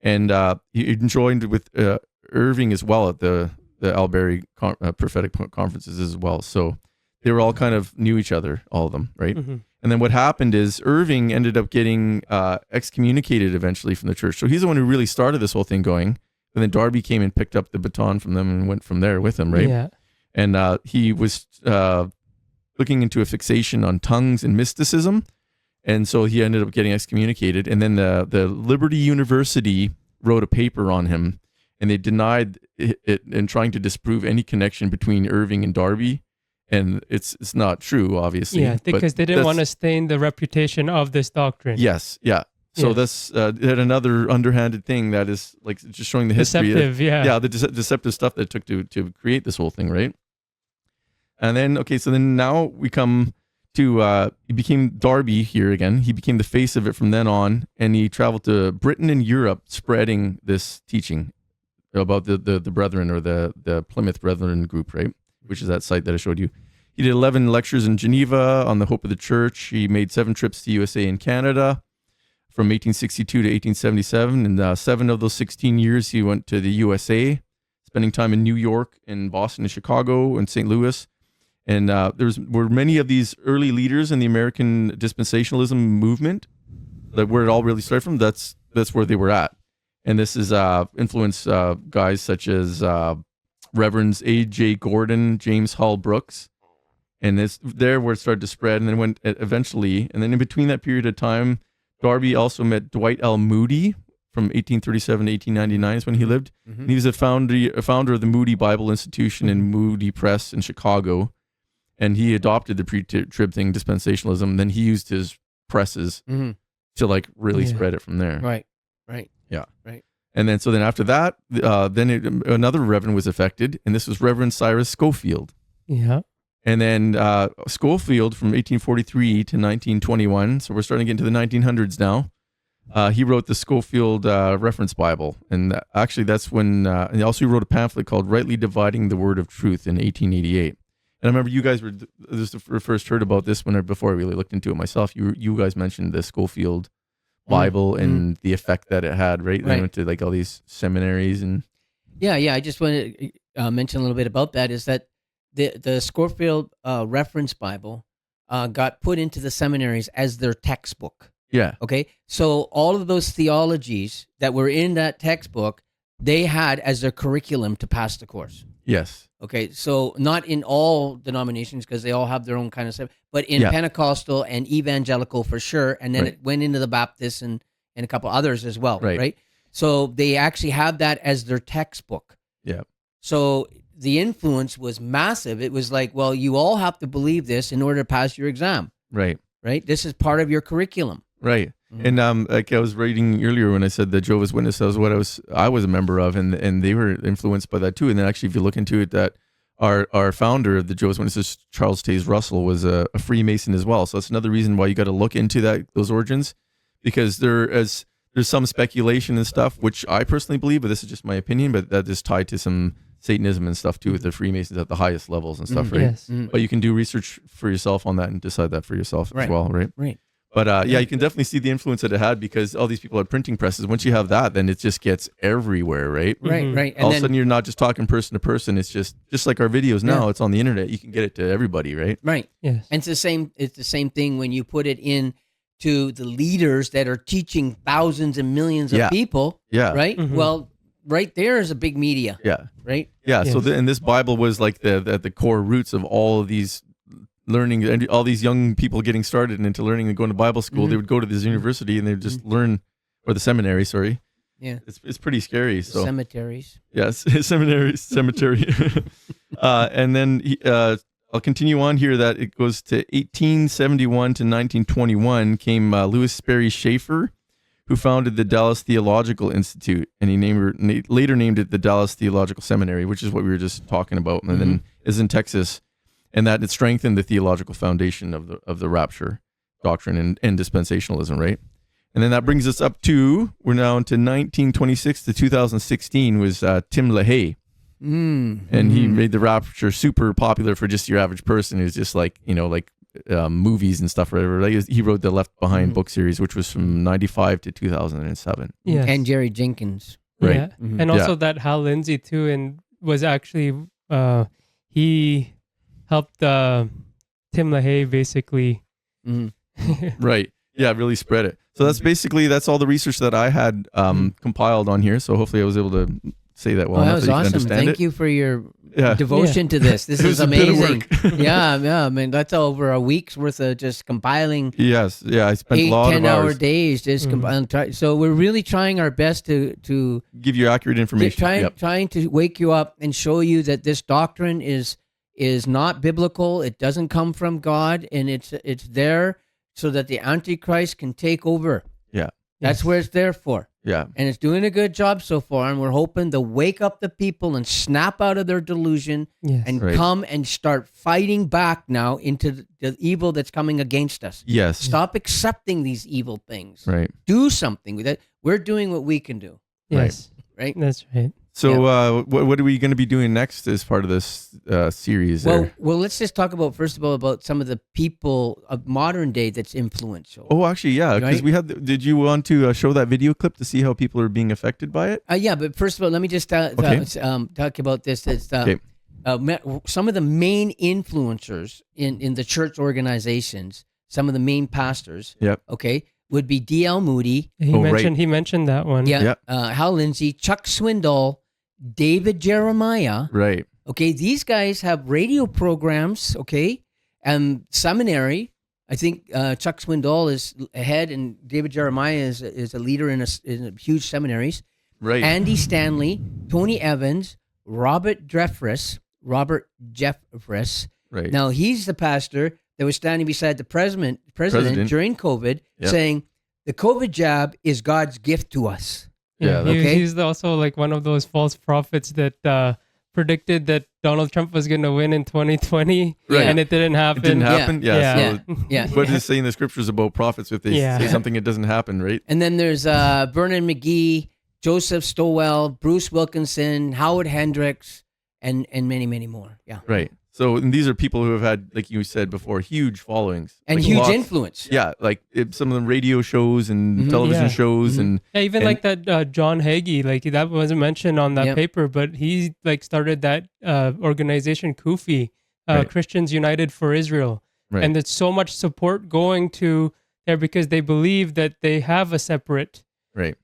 And he joined with Irving as well at the Albury prophetic conferences as well. So they were all kind of knew each other, all of them, right? Mm-hmm. And then what happened is Irving ended up getting excommunicated eventually from the church. So he's the one who really started this whole thing going. And then Darby came and picked up the baton from them and went from there with him, right? Yeah. And he was looking into a fixation on tongues and mysticism. And so he ended up getting excommunicated. And then the Liberty University wrote a paper on him, and they denied it and trying to disprove any connection between Irving and Darby. And it's not true, obviously. Yeah, but because they didn't that's- want to stain the reputation of this doctrine. Yes, yeah. So Yes. that's yet another underhanded thing that is like just showing the history. Deceptive, yeah. Yeah, the deceptive stuff that it took to create this whole thing, right? And then, okay, so then now we come to, he became Darby here again. He became the face of it from then on, and he traveled to Britain and Europe spreading this teaching about the Brethren, or the Plymouth Brethren group, right? Which is that site that I showed you. He did 11 lectures in Geneva on the hope of the church. He made 7 trips to USA and Canada from 1862 to 1877. And 7 of those 16 years, he went to the USA, spending time in New York, in Boston, and Chicago, and St. Louis. And were many of these early leaders in the American dispensationalism movement, that where it all really started from. That's where they were at. And this is influenced guys such as Reverends A.J. Gordon, James Hall Brooks. And it's there where it started to spread, and then went eventually. And then in between that period of time, Darby also met Dwight L. Moody from 1837 to 1899 is when he lived. And he was a founder of the Moody Bible Institution and Moody Press in Chicago. And he adopted the pre-trib thing, dispensationalism. And then he used his presses to like really spread it from there. Right. Yeah. Right. And then, so then after that, another reverend was affected, and this was Reverend Cyrus Schofield. Yeah. And then Schofield from 1843 to 1921, so we're starting to get into the 1900s now. He wrote the Schofield Reference Bible, and actually that's when, and he also wrote a pamphlet called Rightly Dividing the Word of Truth in 1888. And I remember you guys first heard about this before I really looked into it myself. You guys mentioned the Schofield Bible and the effect that it had, right? They went to like all these seminaries and Yeah. I just want to mention a little bit about that. Is that the Schofield Reference Bible got put into the seminaries as their textbook. Yeah. Okay, so all of those theologies that were in that textbook, they had as their curriculum to pass the course. Yes. Okay, so not in all denominations because they all have their own kind of stuff, but in Pentecostal and evangelical for sure, and then it went into the Baptist and a couple others as well, right? So they actually have that as their textbook. Yeah. So the influence was massive. It was like, well, you all have to believe this in order to pass your exam. Right. Right? This is part of your curriculum. Right. And like I was reading earlier when I said that Jehovah's Witnesses was what I was a member of, and they were influenced by that too. And then actually, if you look into it, that our founder of the Jehovah's Witnesses, Charles Taze Russell, was a Freemason as well. So that's another reason why you got to look into those origins, because there's some speculation and stuff, which I personally believe, but this is just my opinion, but that is tied to some Satanism and stuff too with the Freemasons at the highest levels and stuff, right? Yes. But you can do research for yourself on that and decide that for yourself as well, right? Right. But you can definitely see the influence that it had, because all these people had printing presses. Once you have that, then it just gets everywhere, right? Right. And All of a sudden, you're not just talking person to person. It's just like our videos now. It's on the internet. You can get it to everybody, right? Right. Yes. And it's the same thing when you put it in to the leaders that are teaching thousands and millions of people. Yeah. Right. Well, right there is a big media. Yeah. Right. Yeah. Yes. So and this Bible was like the core roots of all of these learning, and all these young people getting started into learning and going to Bible school. They would go to this university and they would just learn, or the seminary. Sorry. Yeah. It's pretty scary. So cemeteries. Yes, cemetery. And then I'll continue on here that it goes to 1871 to 1921 came Louis Sperry Schaeffer, who founded the Dallas Theological Institute, and he later named it the Dallas Theological Seminary, which is what we were just talking about, and then is in Texas, and that it strengthened the theological foundation of the rapture doctrine and dispensationalism, right? And then that brings us up to, we're now into 1926 to 2016 was Tim LaHaye. And he made the rapture super popular for just your average person who's just like, movies and stuff, or whatever. Like, he wrote the Left Behind book series, which was from 95 to 2007. Yes. And Jerry Jenkins. Right. Yeah. And also that Hal Lindsey too, and was actually he helped Tim LaHaye basically. Right. Yeah, really spread it. So that's all the research that I had compiled on here. So hopefully I was able to say that well That enough was that you can awesome. understand Thank it. you for your devotion to this. This It is was a bit of amazing. work. Yeah. I mean, that's over a week's worth of just compiling. Yes. Yeah, I spent a lot of 10-hour hours days just compiling. So we're really trying our best to give you accurate information. trying to wake you up and show you that this doctrine is not biblical. It doesn't come from God, and it's there so that the Antichrist can take over. Yeah. That's where it's there for. Yeah. And it's doing a good job so far, and we're hoping to wake up the people and snap out of their delusion and come and start fighting back now into the evil that's coming against us. Yes. Stop accepting these evil things. Right. Do something with it. We're doing what we can do. Yes. Right? That's right. So what are we going to be doing next as part of this series? Well, let's just talk about, first of all, about some of the people of modern day that's influential. Oh, actually, yeah, because Right? did you want to show that video clip to see how people are being affected by it? Yeah, but first of all, let me just talk about this. It's, some of the main influencers in the church organizations, some of the main pastors, would be D.L. Moody. He mentioned that one. Hal Lindsey, Chuck Swindoll, David Jeremiah. Right. Okay, these guys have radio programs, and seminary. I think Chuck Swindoll is ahead, and David Jeremiah is a leader in a huge seminaries. Right. Andy Stanley, Tony Evans, Robert Jeffress. Right. Now, he's the pastor that was standing beside the president during COVID, saying the COVID jab is God's gift to us. Yeah, he's also like one of those false prophets that predicted that Donald Trump was going to win in 2020, and it didn't happen. It didn't happen? Yeah. What is saying the scriptures about prophets if they say something it doesn't happen, right? And then there's Vernon McGee, Joseph Stowell, Bruce Wilkinson, Howard Hendricks, and many, many more. Yeah. Right. So and these are people who have had, like you said before, huge followings. And like huge influence. Yeah, like some of them radio shows and television shows. And even like that John Hagee, like that wasn't mentioned on that paper, but he like started that organization, Kufi, Christians United for Israel. Right. And there's so much support going to there because they believe that they have a separate Right.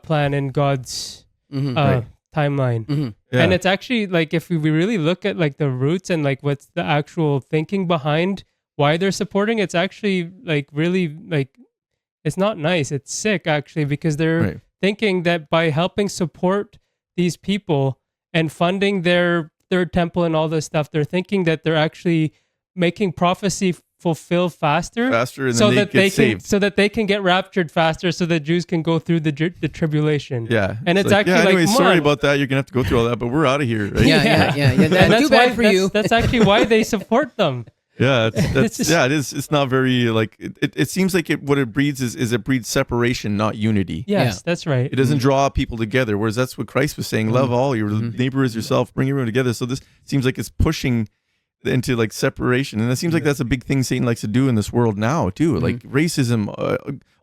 plan in God's Right. timeline. Yeah. And it's actually like if we really look at like the roots and like what's the actual thinking behind why they're supporting, it's actually like really like it's not nice. It's sick actually because they're Right. thinking that by helping support these people and funding their third temple and all this stuff, they're thinking that they're actually making prophecy fulfill faster, Faster, and so then they that get saved. so that they can get raptured faster, so that Jews can go through the tribulation. Yeah. And it's like, actually yeah, like, anyway, sorry man. about that. You're gonna have to go through all that, but we're out of here, right? Yeah. And That's too bad for you. That's actually why they support them. Yeah, It's just- it is. It's not very like it seems like what it breeds is it breeds separation, not unity. Yes, Yeah. that's right. It doesn't draw people together, whereas that's what Christ was saying: love all your neighbor as yourself, bring everyone together. So this seems like it's pushing into like separation, and it seems like that's a big thing Satan likes to do in this world now too, like racism,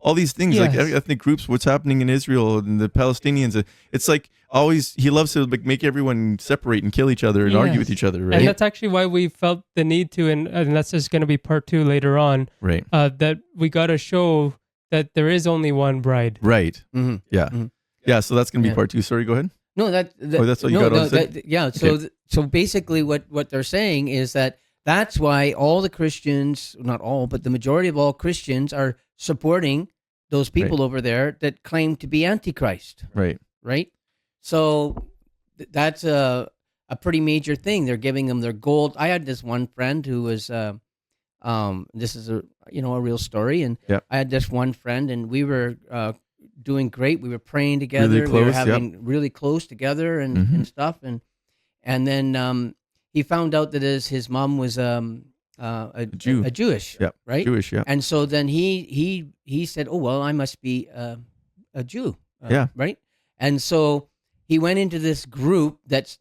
all these things, like Yes. ethnic groups, what's happening in Israel and the Palestinians. It's like always he loves to like make everyone separate and kill each other and argue with Yes. each other, right? And that's actually why we felt the need to, and that's just going to be part 2 later on, right, that we got to show that there is only one bride. right, Mhm. yeah, Mhm. yeah. So that's gonna be Yeah. part 2. Sorry, go ahead. No, that's all you got on the yeah. Okay. So basically, what they're saying is that that's why all the Christians, not all, but the majority of all Christians are supporting those people over there that claim to be Antichrist, Right, right? So that's a pretty major thing. They're giving them their gold. I had this one friend who was, this is a real story, and Yep. I had this one friend, and we were doing great. We were praying together. Really we were close, having really close together and stuff, and then he found out that his mom was a Jew. a Jewish, Yep. right? Jewish, yeah, And so then he said, "Oh well, I must be a Jew." Yeah. Right. And so he went into this group that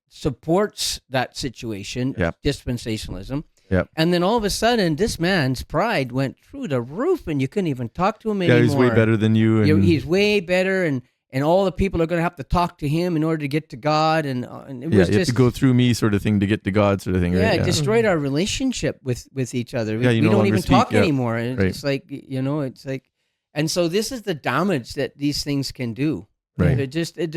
supports that situation, Yep. dispensationalism. Yep. And then all of a sudden, this man's pride went through the roof, and you couldn't even talk to him anymore. yeah. He's way better than you, and He's way better, and all the people are going to have to talk to him in order to get to God, and it yeah, was you have just to go through me, sort of thing, to get to God, sort of thing. yeah, right? it destroyed our relationship with each other. Yeah, you we no don't longer even speak, talk yeah. anymore. And Right. it's like it's like, and so this is the damage that these things can do. Right. They're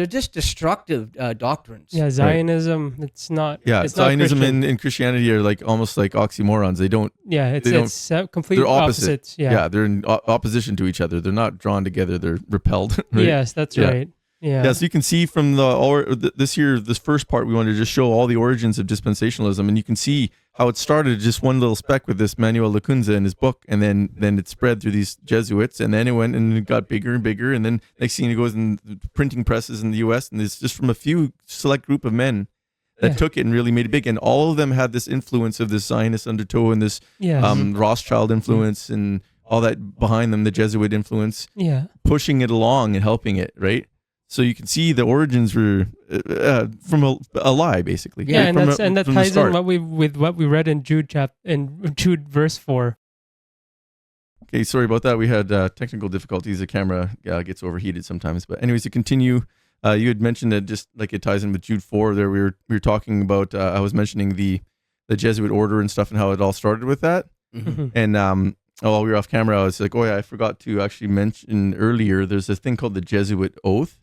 just destructive doctrines. Yeah, Zionism. It's not. Yeah, it's not Zionism Christian. and Christianity are like almost like oxymorons. They don't. Yeah, they don't- it's complete They're opposite. opposites. Yeah. they're in opposition to each other. They're not drawn together. They're repelled. Right? Yes, that's Yeah. right. Yeah. Yeah, so you can see from this first part, we wanted to just show all the origins of dispensationalism, and you can see how it started just one little speck with this Manuel Lacunza in his book, and then it spread through these Jesuits, and then it went and it got bigger and bigger, and then next thing it goes in printing presses in the U.S., and it's just from a few select group of men that Yeah. took it and really made it big, and all of them had this influence of this Zionist undertow and this Yeah. Rothschild influence and all that behind them, the Jesuit influence, Yeah. pushing it along and helping it, right? So you can see the origins were from a lie, basically. Yeah, right? and that from the ties in start. with what we read in Jude verse 4. Okay, sorry about that. We had technical difficulties. The camera gets overheated sometimes. But anyways, to continue, you had mentioned that just like it ties in with Jude 4. There, we were talking about. I was mentioning the Jesuit order and stuff and how it all started with that. Mhm. And while we were off camera, I was like, oh yeah, I forgot to actually mention earlier. There's this thing called the Jesuit oath.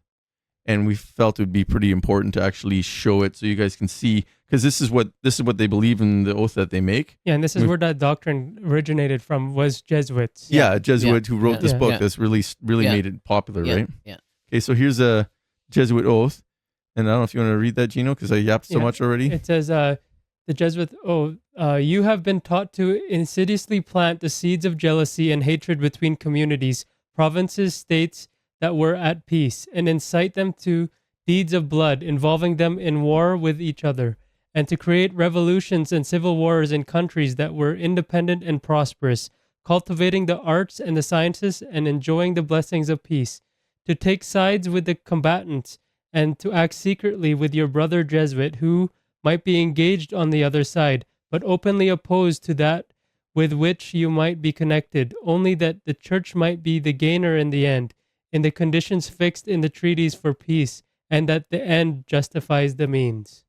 And we felt it would be pretty important to actually show it so you guys can see, because this is what they believe in the oath that they make. Yeah, and this is where that doctrine originated from, was Jesuits. Yeah, a Jesuit who wrote this Yeah. book Yeah. that's really Yeah. made it popular, Yeah, right? yeah. Okay, so here's a Jesuit oath, and I don't know if you want to read that, Gino, because I yapped so Yeah. much already. It says, the Jesuit, you have been taught to insidiously plant the seeds of jealousy and hatred between communities, provinces, states that were at peace, and incite them to deeds of blood, involving them in war with each other, and to create revolutions and civil wars in countries that were independent and prosperous, cultivating the arts and the sciences and enjoying the blessings of peace, to take sides with the combatants, and to act secretly with your brother Jesuit, who might be engaged on the other side, but openly opposed to that with which you might be connected, only that the church might be the gainer in the end, in the conditions fixed in the treaties for peace, and that the end justifies the means.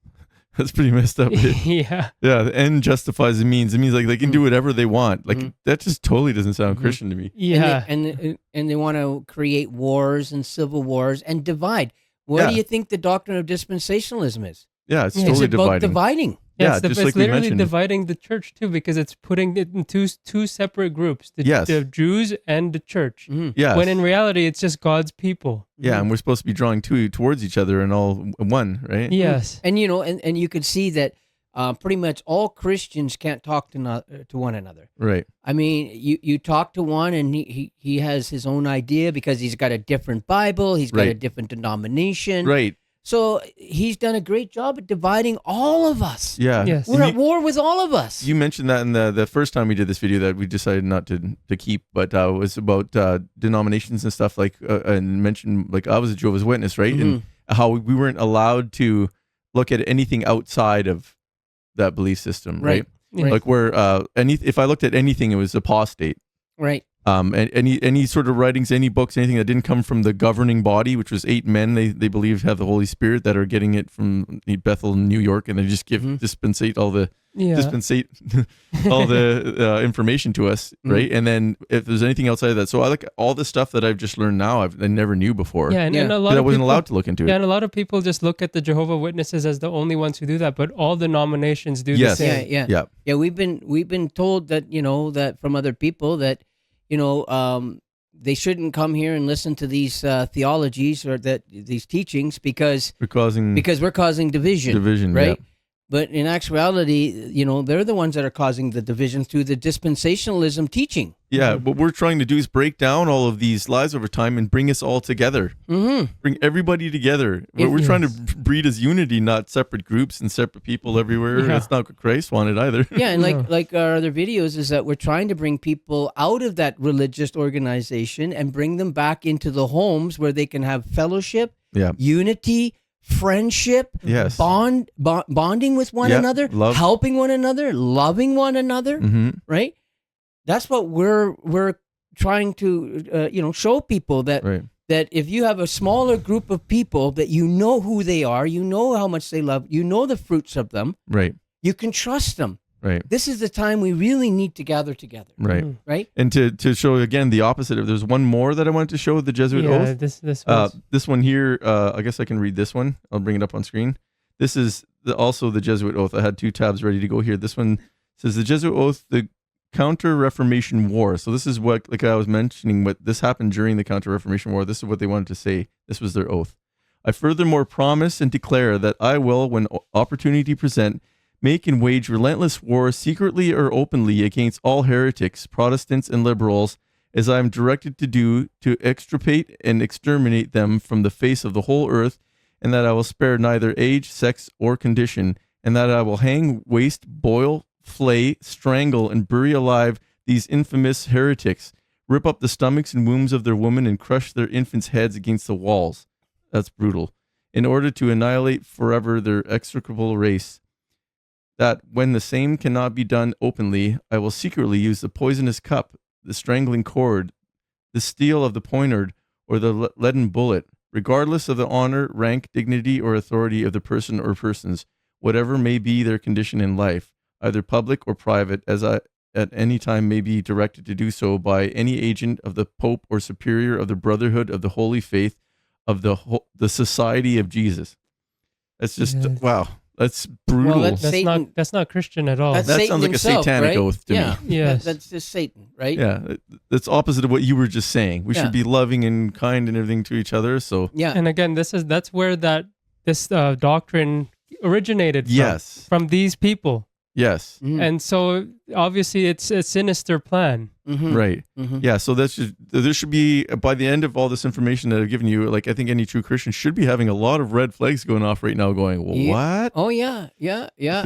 That's pretty messed up. Yeah. Yeah, the end justifies the means. It means like they can do whatever they want. Like that just totally doesn't sound Christian to me. Yeah. And they want to create wars and civil wars and divide. What do you think the doctrine of dispensationalism is? Yeah, it's Yeah. totally It's about dividing. dividing. Yeah, it's just like we literally mentioned. dividing the church too, because it's putting it in two separate groups: Yes. the Jews and the church. Yes. When in reality, it's just God's people. Yeah, and we're supposed to be drawing towards each other and all one, right? Yes. And and you can see that pretty much all Christians can't talk to one another. Right. I mean, you talk to one and he has his own idea because he's got a different Bible, he's got a different denomination. Right. So he's done a great job at dividing all of us. Yeah. Yes. We're at war with all of us. You mentioned that in the first time we did this video that we decided not to keep, but it was about denominations and stuff like, and mentioned like I was a Jehovah's Witness, right? And how we weren't allowed to look at anything outside of that belief system, right? Right. Like where if I looked at anything, it was apostate. Right. And any sort of writings, any books, anything that didn't come from the governing body, which was 8 men, they believe have the Holy Spirit that are getting it from Bethel, New York, and they just give dispensate all the information to us, right? And then if there's anything outside of that, so I like all the stuff that I've just learned now, I never knew before. Yeah, and a lot that I of wasn't people, allowed to look into Yeah, it. and a lot of people just look at the Jehovah's Witnesses as the only ones who do that, but all denominations do the Yes. same. Yeah. We've been told that that from other people that they shouldn't come here and listen to these theologies or these teachings because we're causing division. Right. Yeah. But in actuality, they're the ones that are causing the division through the dispensationalism teaching. Yeah, what we're trying to do is break down all of these lies over time and bring us all together. Bring everybody together. What we're trying to breed is unity, not separate groups and separate people everywhere. Yeah. That's not what Christ wanted either. Yeah, and like our other videos is that we're trying to bring people out of that religious organization and bring them back into the homes where they can have fellowship, unity, friendship, bonding with one another, love. helping one another, loving one another, right? That's what we're trying to show people that that if you have a smaller group of people that you know who they are, you know how much they love, you know the fruits of them, right? You can trust them. Right. This is the time we really need to gather together. Right. Right. And to show again the opposite of, there's one more that I wanted to show, the Jesuit oath. This one here, I guess I can read this one. I'll bring it up on screen. This is also the Jesuit oath. I had 2 tabs ready to go here. This one says the Jesuit oath, the Counter-Reformation War. So this is what, like I was mentioning, what this happened during the Counter-Reformation War. This is what they wanted to say. This was their oath. I furthermore promise and declare that I will, when opportunity present, make and wage relentless war secretly or openly against all heretics, Protestants, and liberals, as I am directed to do, to extirpate and exterminate them from the face of the whole earth, and that I will spare neither age, sex, or condition, and that I will hang, waste, boil, flay, strangle, and bury alive these infamous heretics, rip up the stomachs and wombs of their women, and crush their infants' heads against the walls. That's brutal. In order to annihilate forever their execrable race. That when the same cannot be done openly, I will secretly use the poisonous cup, the strangling cord, the steel of the poniard, or the leaden bullet, regardless of the honor, rank, dignity, or authority of the person or persons, whatever may be their condition in life, either public or private, as I at any time may be directed to do so by any agent of the Pope or superior of the Brotherhood of the Holy Faith of the Society of Jesus. That's just, wow. That's brutal. Well, that's not Christian at all. That sounds like himself, a satanic right? oath to me. Yes. That's just Satan, right? Yeah, that's opposite of what you were just saying. We should be loving and kind and everything to each other. So and again, that's where this doctrine originated from these people. Yes. And so obviously it's a sinister plan. Right. Yeah. So there should be, by the end of all this information that I've given you, like I think any true Christian should be having a lot of red flags going off right now going, well, what? Oh yeah.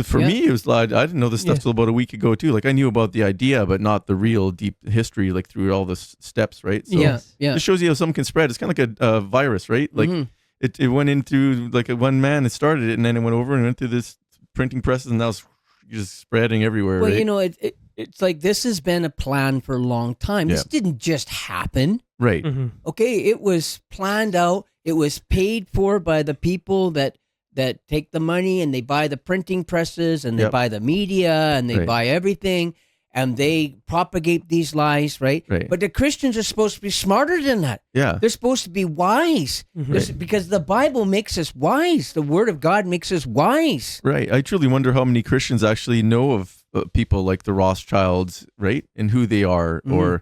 For me, it was like, I didn't know this stuff till about a week ago too. Like I knew about the idea, but not the real deep history, like through all the steps, right? So it shows you how something can spread. It's kind of like a virus, right? Like it went in through like one man that started it, and then it went over and went through this printing presses, and now it's just spreading everywhere. Well, right? It's like this has been a plan for a long time. This didn't just happen. Right. Okay, it was planned out. It was paid for by the people that that take the money and they buy the printing presses and they Yep. buy the media and they Right. buy everything and they propagate these lies, right? Right. But the Christians are supposed to be smarter than that. Yeah. They're supposed to be wise. Because the Bible makes us wise. The Word of God makes us wise. Right. I truly wonder how many Christians actually know of people like the Rothschilds, right, and who they are, or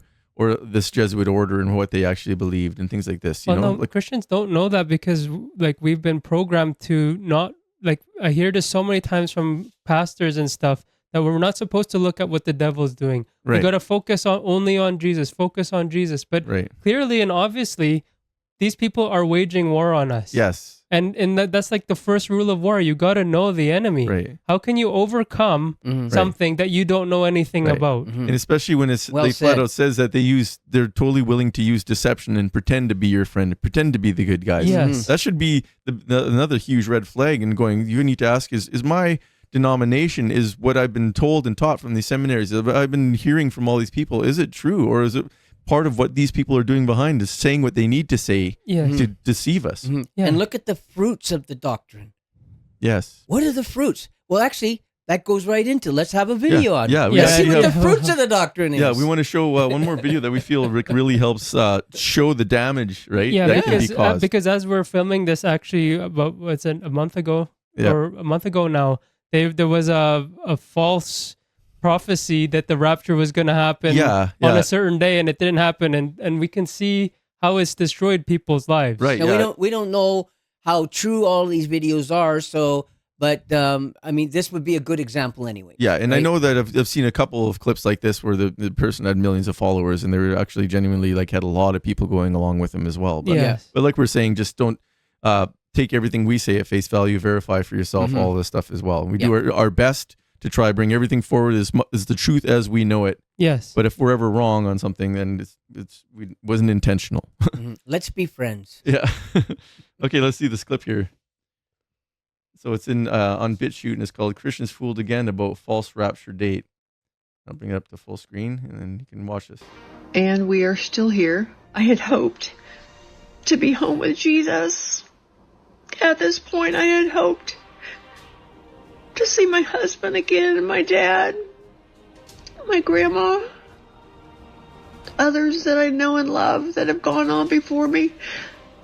this Jesuit order and what they actually believed and things like this. You know, No, Christians don't know that because like we've been programmed to not like. I hear this so many times from pastors and stuff that we're not supposed to look at what the devil's doing. We Right. got to focus only on Jesus. Focus on Jesus. But Right. clearly and obviously, these people are waging war on us. Yes. And that's like the first rule of war. You got to know the enemy. Right. How can you overcome something that you don't know anything Right. about? And especially when Well they flat said. out says that they're totally willing to use deception and pretend to be your friend, pretend to be the good guys. Yes. That should be another huge red flag. And going, you need to ask: is my denomination, is what I've been told and taught from these seminaries, I've been hearing from all these people, is it true, or is it part of what these people are doing behind, is saying what they need to say Yes. to deceive us? Yeah. And look at the fruits of the doctrine. Yes. What are the fruits? Well, actually, that goes right into, let's have a video on it. Yeah, we Let's see actually what the have- fruits of the doctrine is. Yeah, we want to show one more video that we feel really helps show the damage, right? Yeah, that can be because, caused. because as we're filming this, actually, about a month ago Yeah. or a month ago now, there was a false prophecy that the rapture was going to happen Yeah, on yeah. a certain day, and it didn't happen, and we can see how it's destroyed people's lives. Right. Now, yeah. we don't know how true all these videos are, but I mean, this would be a good example anyway. Yeah, and I right? know that I've seen a couple of clips like this where the person had millions of followers and they were actually genuinely like had a lot of people going along with them as well. But, Yes. but like we're saying, just don't take everything we say at face value, verify for yourself all this stuff as well. We do our best to try bring everything forward as the truth as we know it. Yes. But if we're ever wrong on something, then we wasn't intentional. Let's be friends. Yeah. Okay, let's see this clip here. So it's on BitChute and it's called "Christians Fooled Again About False Rapture Date." I'll bring it up to full screen and then you can watch this. And we are still here. I had hoped to be home with Jesus. At this point, I had hoped to see my husband again and my dad, my grandma, others that I know and love that have gone on before me.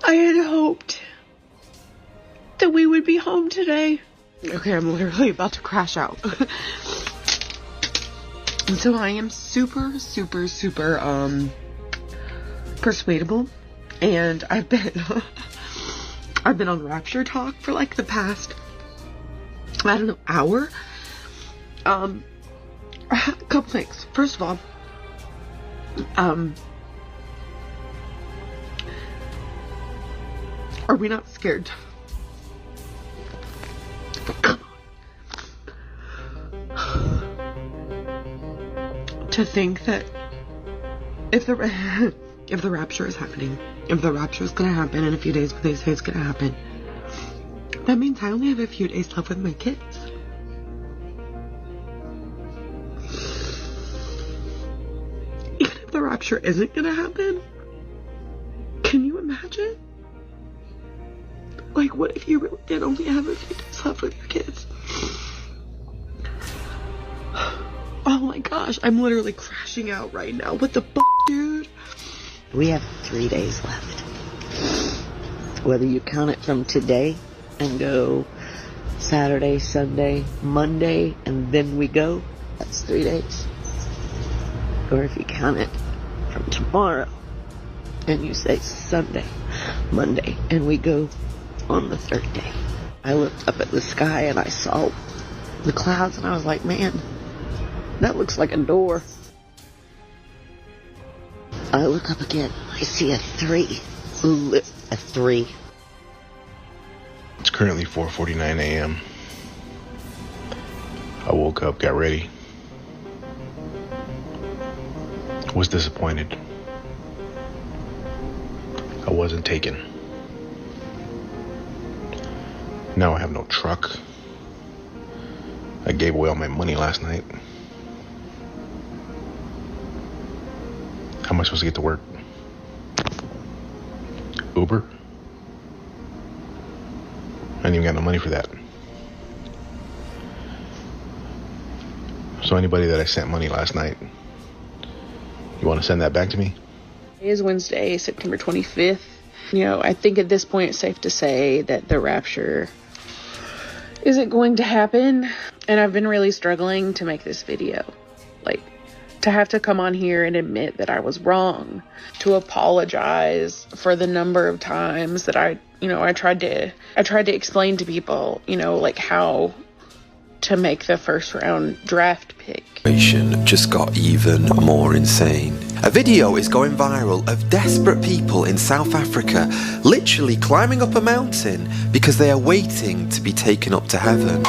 I had hoped that we would be home today. Okay, I'm literally about to crash out. And so I am super persuadable, and I've been on Rapture Talk for like the past, I don't know, hour. A couple things. First of all, are we not scared? To think that if the rapture is happening, if the rapture is going to happen in a few days, when they say it's going to happen, that means I only have a few days left with my kids. Even if the rapture isn't going to happen, can you imagine? Like, what if you really did only have a few days left with your kids? Oh my gosh, I'm literally crashing out right now. What the dude? We have 3 days left. Whether you count it from today and go Saturday, Sunday, Monday, and then we go, that's 3 days. Or if you count it from tomorrow and you say Sunday, Monday, and we go on the third day. I looked up at the sky and I saw the clouds and I was like, man, that looks like a door. I look up again. I see a 3. A 3. It's currently 4:49 a.m. I woke up, got ready. Was disappointed. I wasn't taken. Now I have no truck. I gave away all my money last night. How am I supposed to get to work? Uber? I ain't even got no money for that. So anybody that I sent money last night, you want to send that back to me? It is Wednesday, September 25th. I think at this point it's safe to say that the rapture isn't going to happen. And I've been really struggling to make this video. To have to come on here and admit that I was wrong, to apologize for the number of times that I tried to explain to people, how to make the first round draft pick. Just got even more insane. A video is going viral of desperate people in South Africa literally climbing up a mountain because they are waiting to be taken up to heaven.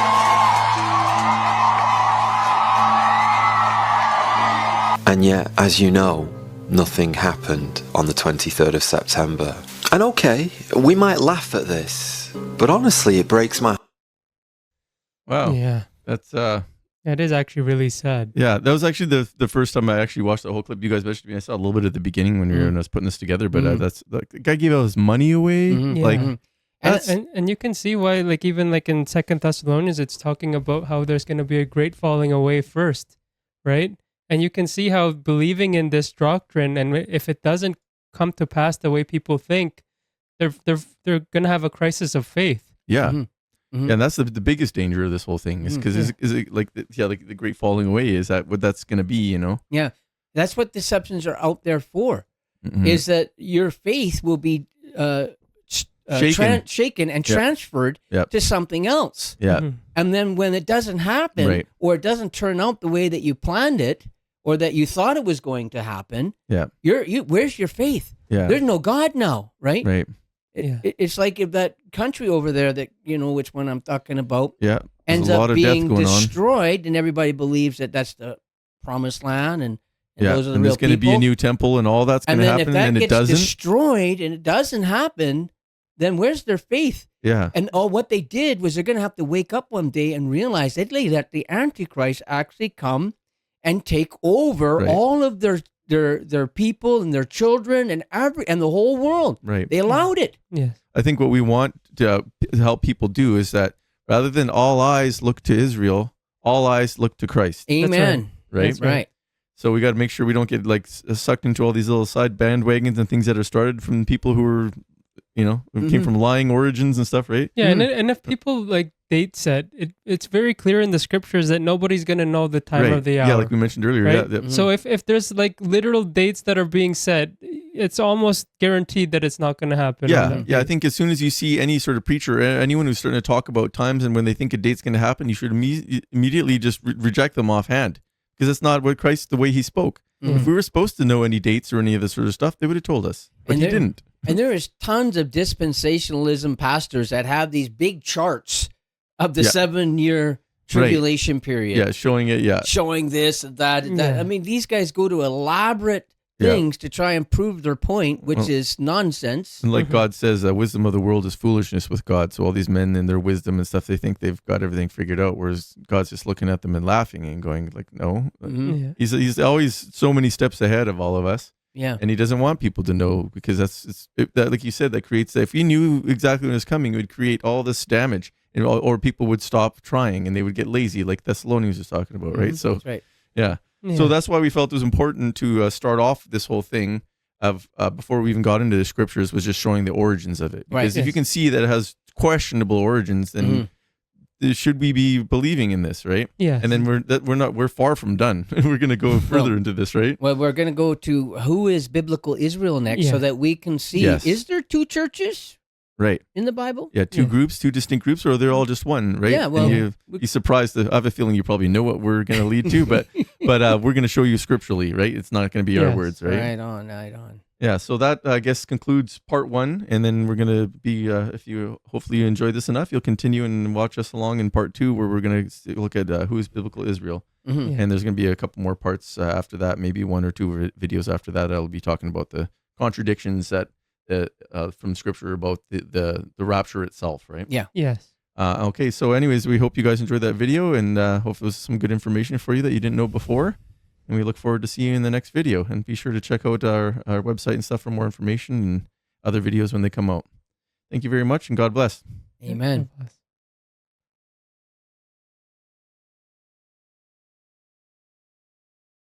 And yet, as you know, nothing happened on the 23rd of September. And okay, we might laugh at this, but honestly, it breaks my... Wow. Yeah. That's That is actually really sad. yeah, that was actually the first time I actually watched the whole clip. You guys mentioned me. I saw a little bit at the beginning when I was putting this together, but that's the guy gave all his money away. Yeah. And you can see why, even in 2 Thessalonians, it's talking about how there's going to be a great falling away first, right? And you can see how believing in this doctrine, and if it doesn't come to pass the way people think, they're going to have a crisis of faith. Yeah. Yeah, and that's the biggest danger of this whole thing is because is it like the great falling away? Is that what that's going to be? Yeah, that's what deceptions are out there for. Is that your faith will be shaken and transferred to something else. Yeah, and then when it doesn't happen, or it doesn't turn out the way that you planned it, or that you thought it was going to happen, where's your faith? Yeah, there's no God now, right? Right. It's like if that country over there that which one I'm talking about, ends up being destroyed, and everybody believes that that's the promised land, and those are the and real there's going to be a new temple, and all that's going to happen, and it doesn't. Destroyed, and it doesn't happen, then where's their faith? Yeah, and what they did was they're going to have to wake up one day and realize that the Antichrist actually come and take over all of their people and their children and the whole world. Right. They allowed it. Yeah. I think what we want to help people do is that rather than all eyes look to Israel, all eyes look to Christ. Amen. Right. That's right. So we got to make sure we don't get sucked into all these little side bandwagons and things that are started from people who are, who came from lying origins and stuff, right? Yeah, and if people date set, it's very clear in the scriptures that nobody's going to know the time of the hour. Yeah, like we mentioned earlier. Right? Yeah. So if there's literal dates that are being set, it's almost guaranteed that it's not going to happen. Yeah. I think as soon as you see any sort of preacher, anyone who's starting to talk about times and when they think a date's going to happen, you should immediately just reject them offhand, because that's not what Christ, the way he spoke. If we were supposed to know any dates or any of this sort of stuff, they would have told us, but he didn't. And there is tons of dispensationalism pastors that have these big charts of the 7-year tribulation period. Yeah, showing it, showing this and that and that. I mean, these guys go to elaborate things to try and prove their point, which is nonsense. And like God says, wisdom of the world is foolishness with God. So all these men and their wisdom and stuff, they think they've got everything figured out, whereas God's just looking at them and laughing and going no. He's always so many steps ahead of all of us. Yeah, and he doesn't want people to know, because that, like you said, that creates. If he knew exactly when it was coming, it would create all this damage, or people would stop trying and they would get lazy, like Thessalonians was talking about, right? So that's right. Yeah. So that's why we felt it was important to start off this whole thing of before we even got into the scriptures, was just showing the origins of it. Because if you can see that it has questionable origins, then should we be believing in this, right? Yeah. And then we're far from done. We're going to go further into this, right? Well, we're going to go to who is biblical Israel next, so that we can see, is there two churches? Right. In the Bible? Yeah, two groups, two distinct groups, or they're all just one, right? Yeah, well... You're surprised. I have a feeling you probably know what we're going to lead to, but we're going to show you scripturally, right? It's not going to be our words, right? Right on. Yeah, so that, I guess, concludes part 1, and then we're going to be, hopefully you enjoy this enough, you'll continue and watch us along in part 2, where we're going to look at who is biblical Israel. And there's going to be a couple more parts after that, maybe 1 or 2 videos after that. I'll be talking about the contradictions that from Scripture about the rapture itself, right? Yeah. Yes. Okay, so anyways, we hope you guys enjoyed that video, and hope it was some good information for you that you didn't know before. And we look forward to seeing you in the next video. And be sure to check out our website and stuff for more information and other videos when they come out. Thank you very much, and God bless. Amen. God bless.